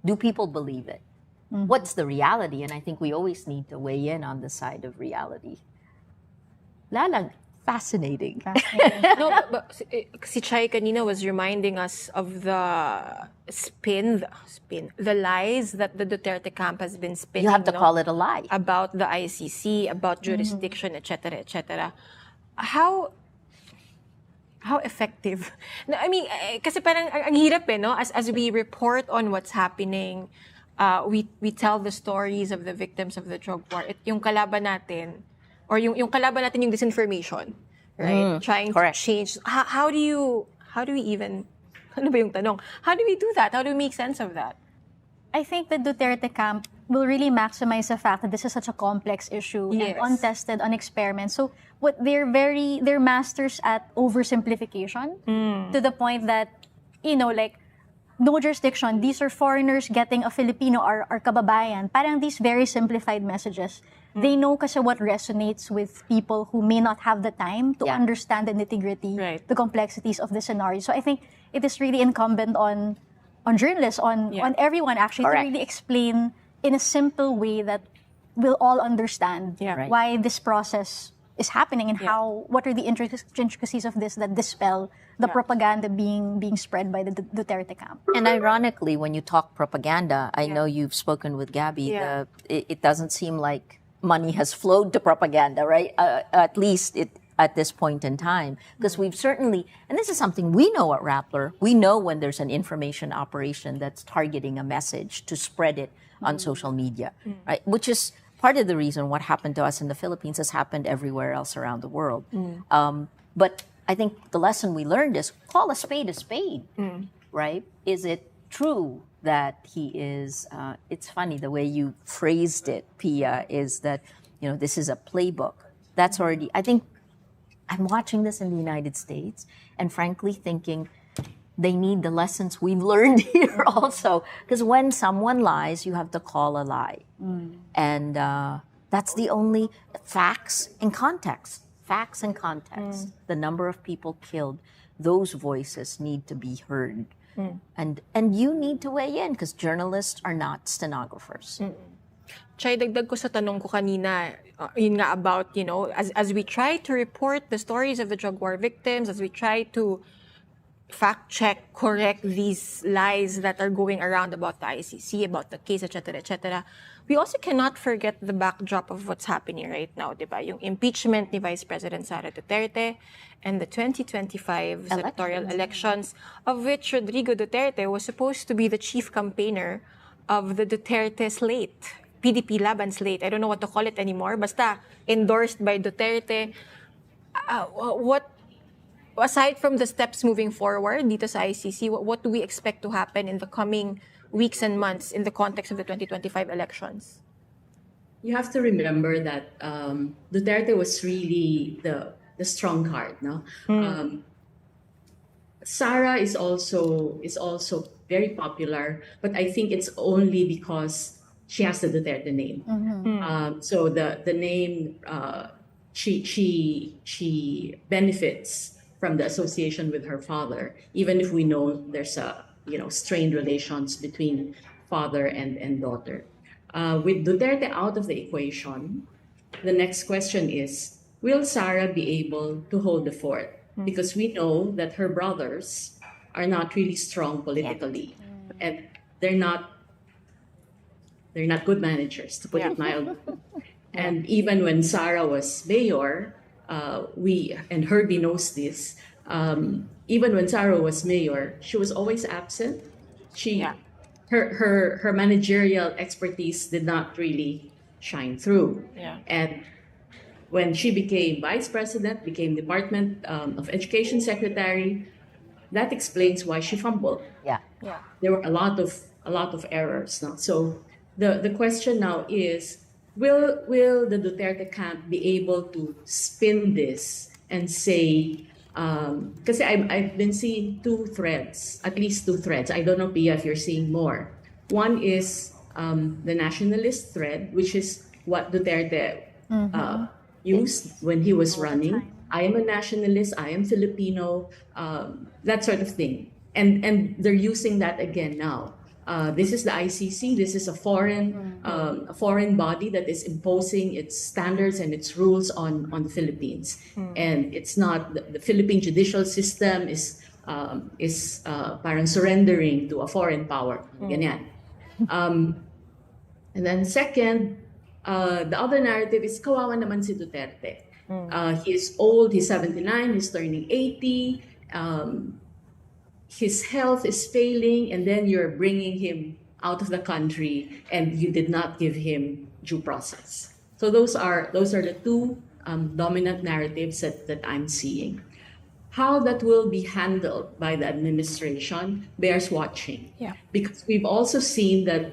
Do people believe it? What's the reality? And I think we always need to weigh in on the side of reality. Lalang, fascinating. No, but si Chai kanina was reminding us of the the lies that the Duterte camp has been spinning. You have to call it a lie. About the ICC, about jurisdiction, etc., etc. How effective? I mean, kasi parang ang hirap no? As we report on what's happening, we tell the stories of the victims of the drug war. Yung kalaban natin, or yung kalaban natin yung disinformation, right? Trying correct. to change. How do we even, ano ba yung tanong? How do we do that? How do we make sense of that? I think the Duterte camp will really maximize the fact that this is such a complex issue and untested, unexperimented. So they're masters at oversimplification to the point that, no jurisdiction, these are foreigners getting a Filipino or kababayan. Parang these very simplified messages. They know kasi what resonates with people who may not have the time to understand the nitty-gritty, the complexities of the scenario. So I think it is really incumbent on journalists, on everyone actually, to really explain in a simple way that we'll all understand why this process is happening and what are the intricacies of this that dispel the propaganda being spread by the Duterte camp. And ironically, when you talk propaganda, I know you've spoken with Gabby, it doesn't seem like money has flowed to propaganda, right? At least at this point in time. Because we've certainly, and this is something we know at Rappler, we know when there's an information operation that's targeting a message to spread it on social media, right? Which is part of the reason what happened to us in the Philippines has happened everywhere else around the world. But I think the lesson we learned is call a spade, right? Is it true that he is, it's funny, the way you phrased it, Pia, is that, this is a playbook. That's already, I think, I'm watching this in the United States and frankly thinking they need the lessons we've learned here also. Because when someone lies, you have to call a lie. And that's the only facts and context. Facts and context. The number of people killed, those voices need to be heard. And you need to weigh in because journalists are not stenographers. Chay, dagdag ko sa tanong ko kanina, yun nga about, as we try to report the stories of the drug war victims, as we try to fact check, correct these lies that are going around about the ICC, about the case, etc., etc., we also cannot forget the backdrop of what's happening right now, diba? Yung impeachment ni Vice President Sara Duterte and the 2025 senatorial elections, of which Rodrigo Duterte was supposed to be the chief campaigner of the Duterte slate, PDP Laban slate. I don't know what to call it anymore. Basta endorsed by Duterte. What, aside from the steps moving forward dito sa ICC, what do we expect to happen in the coming weeks and months in the context of the 2025 elections? You have to remember that Duterte was really the strong card, no? Sara is also very popular, but I think it's only because she has the Duterte name. So the name she benefits from the association with her father, even if we know there's a strained relations between father and daughter. With Duterte out of the equation, the next question is, will Sara be able to hold the fort? Because we know that her brothers are not really strong politically, and they're not good managers, to put it mildly. And even when Sara was mayor, and Herbie knows this, even when Sara was mayor, she was always absent. Her managerial expertise did not really shine through. And when she became vice president, became Department of Education secretary, that explains why she fumbled. There were a lot of errors. No? So the question now is, will the Duterte camp be able to spin this and say, because I've been seeing at least two threads. I don't know, Pia, if you're seeing more. One is the nationalist thread, which is what Duterte used when he was running. I am a nationalist, I am Filipino, that sort of thing. And they're using that again now. This is the ICC. This is a foreign body that is imposing its standards and its rules on the Philippines. And it's not the Philippine judicial system is parang surrendering to a foreign power. Ganyan. And then second, the other narrative is kawawa naman si Duterte. He is old. He's 79. He's turning 80. His health is failing, and then you're bringing him out of the country, and you did not give him due process. So those are the two dominant narratives that I'm seeing. How that will be handled by the administration bears watching. Because we've also seen that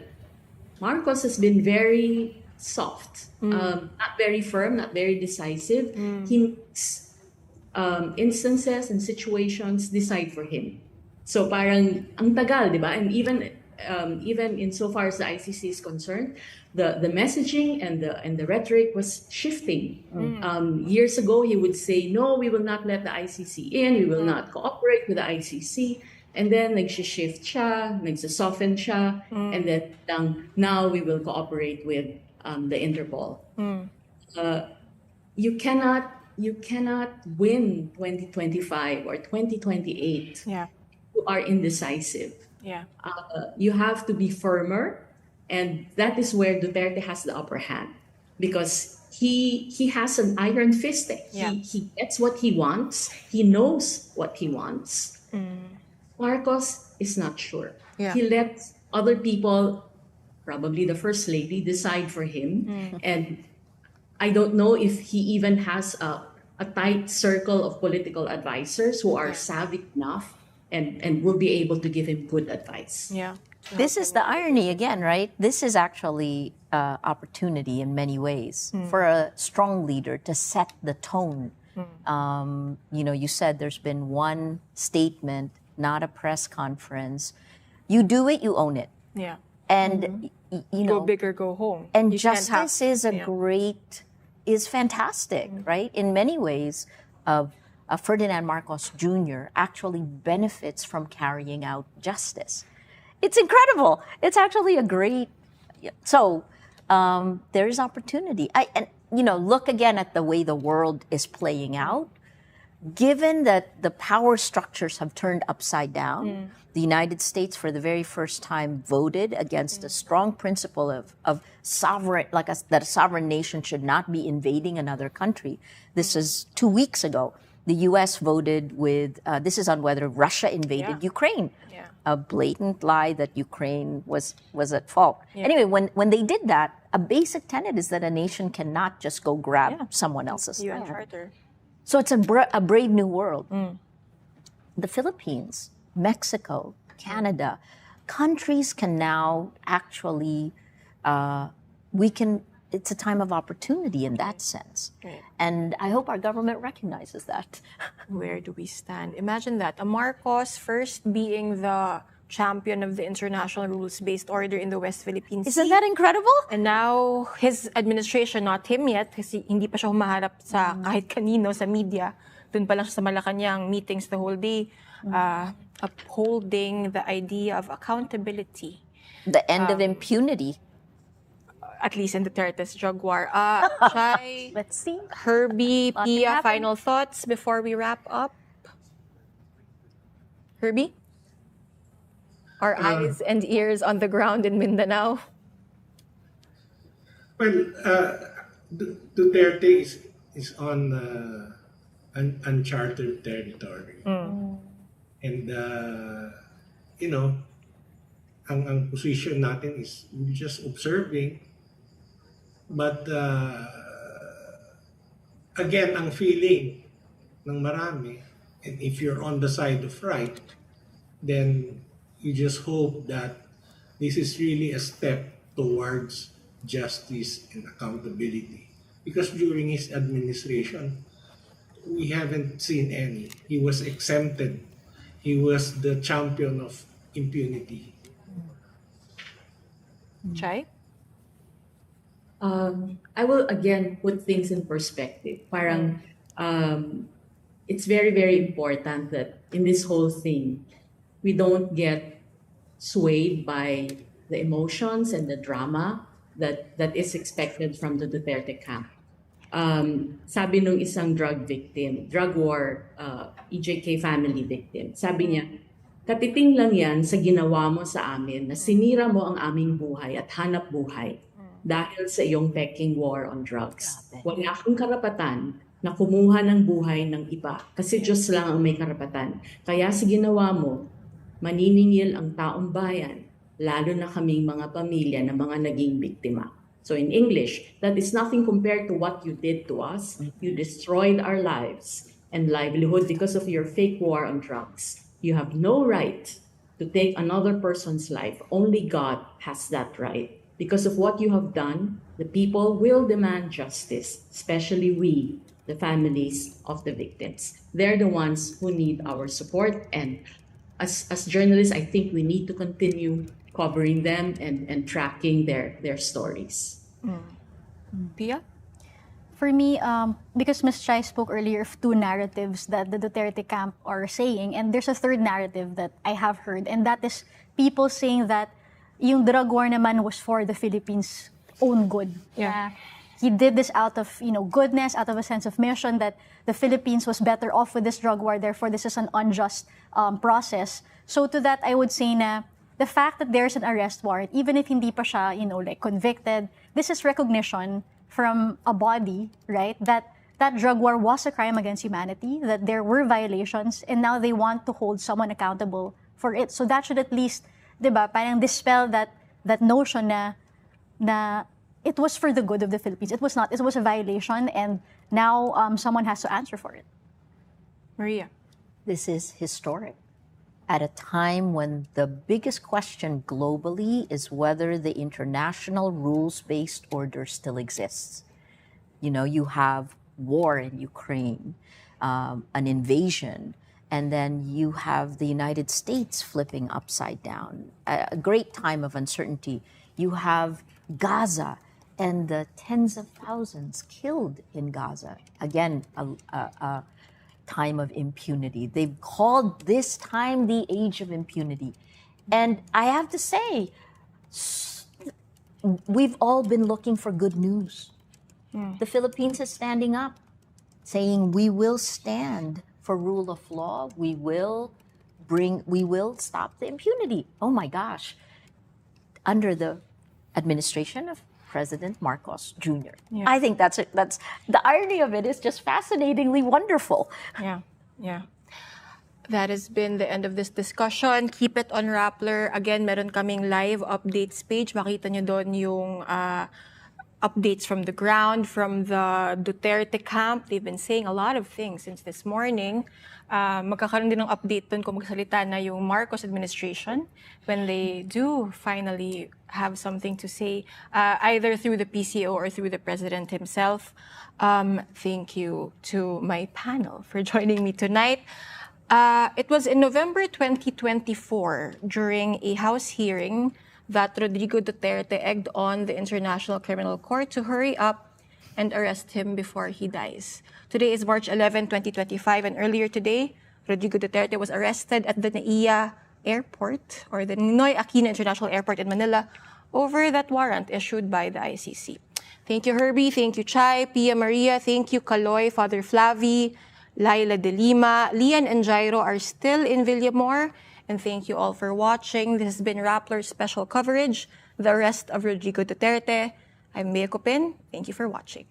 Marcos has been very soft, not very firm, not very decisive. He makes instances and situations decide for him. So parang ang tagal, di ba? And even insofar as the ICC is concerned, the messaging and the rhetoric was shifting. Years ago, he would say, no, we will not let the ICC in, we will not cooperate with the ICC. And then nag-shift siya, nag-soften siya, and then now we will cooperate with the Interpol. You cannot win 2025 or 2028. Yeah. You are indecisive. Yeah. You have to be firmer, and that is where Duterte has the upper hand, because he has an iron fist. Yeah. He gets what he wants. He knows what he wants. Marcos is not sure. Yeah. He lets other people, probably the First Lady, decide for him. And I don't know if he even has a tight circle of political advisors who are savvy enough and will be able to give him good advice. Yeah. This is the irony again, right? This is actually opportunity in many ways for a strong leader to set the tone. You said there's been one statement, not a press conference. You do it, you own it. Yeah. And Go big or go home. And You can't have- justice is fantastic, right? In many ways, Ferdinand Marcos Jr. actually benefits from carrying out justice. It's incredible. It's actually a great. So there is opportunity. Look again at the way the world is playing out. Given that the power structures have turned upside down, the United States, for the very first time, voted against a strong principle of sovereign, that a sovereign nation should not be invading another country. This is 2 weeks ago. The U.S. voted with, this is on whether Russia invaded Ukraine. Yeah. A blatant lie that Ukraine was at fault. Yeah. Anyway, when they did that, a basic tenet is that a nation cannot just go grab someone else's UN land. Charter. So it's a brave new world. The Philippines, Mexico, Canada, countries can now actually, it's a time of opportunity in that sense. Right. And I hope our government recognizes that. Where do we stand? Imagine that. A Marcos first being the champion of the international rules-based order in the West Philippine Sea. Isn't that incredible? And now, his administration, not him yet, kasi hindi pa siya humaharap sa kahit kanino sa media. Doon pa lang siya sa Malacanang meetings the whole day, upholding the idea of accountability. The end of impunity. At least in Duterte's drug war. Shai, Let's see. Herbie, Lot Pia, happened. final thoughts before we wrap up? Herbie? Our eyes and ears on the ground in Mindanao. Well, Duterte is on uncharted territory. And, ang position natin is we're just observing. But, again, ang feeling ng marami, and if you're on the side of right, then you just hope that this is really a step towards justice and accountability. Because during his administration, we haven't seen any. He was exempted. He was the champion of impunity. Shai? I will again put things in perspective. Parang it's very, very important that in this whole thing, we don't get swayed by the emotions and the drama that is expected from the Duterte camp. Sabi nung isang drug war EJK family victim, sabi niya, katiting lang yan sa ginawa mo sa amin na sinira mo ang aming buhay at hanap buhay dahil sa iyong peking war on drugs. Wala akong karapatan na kumuha ng buhay ng iba kasi Diyos lang ang may karapatan. Kaya sa ginawa mo, maniningil ang taong bayan, lalo na kaming mga pamilya na mga naging biktima. So in English, that is nothing compared to what you did to us. You destroyed our lives and livelihood because of your fake war on drugs. You have no right to take another person's life. Only God has that right. Because of what you have done, the people will demand justice, especially we, the families of the victims. They're the ones who need our support, and as journalists, I think we need to continue covering them and tracking their stories. Pia? For me, because Ms. Chai spoke earlier of two narratives that the Duterte camp are saying, and there's a third narrative that I have heard, and that is people saying that yung drug war naman was for the Philippines' own good. Yeah. He did this out of goodness, out of a sense of mission that the Philippines was better off with this drug war. Therefore, this is an unjust process. So to that, I would say na the fact that there's an arrest warrant, even if hindi pa siya, like convicted, this is recognition from a body, right? That drug war was a crime against humanity, that there were violations, and now they want to hold someone accountable for it. So that should at least, diba, parang dispel that notion na it was for the good of the Philippines. It was not. It was a violation, and now someone has to answer for it. Maria? This is historic. At a time when the biggest question globally is whether the international rules-based order still exists. You have war in Ukraine, an invasion, and then you have the United States flipping upside down. A great time of uncertainty. You have Gaza and the tens of thousands killed in Gaza. Again, a time of impunity. They've called this time the age of impunity. And I have to say, we've all been looking for good news. The Philippines is standing up, saying we will stand for rule of law. We will stop the impunity. Oh my gosh. Under the administration of President Marcos Jr. Yeah. I think that's it. That's the irony of it is just fascinatingly wonderful. Yeah. That has been the end of this discussion. Keep it on Rappler. Again, meron kaming live updates page. Makita nyo doon yung updates from the ground, from the Duterte camp. They've been saying a lot of things since this morning. Magkakaroon din ng update doon kung magsalita na yung Marcos administration when they do finally have something to say, either through the PCO or through the President himself. Thank you to my panel for joining me tonight. It was in November 2024, during a House hearing, that Rodrigo Duterte egged on the International Criminal Court to hurry up and arrest him before he dies. Today is March 11, 2025, and earlier today, Rodrigo Duterte was arrested at the NAIA Airport, or the Ninoy Aquino International Airport in Manila, over that warrant issued by the ICC. Thank you, Herbie. Thank you, Chai, Pia Maria. Thank you, Kaloy, Father Flavi, Laila de Lima. Lian and Jairo are still in Villamor. And thank you all for watching. This has been Rappler's special coverage, The Arrest of Rodrigo Duterte. I'm Bea Copin. Thank you for watching.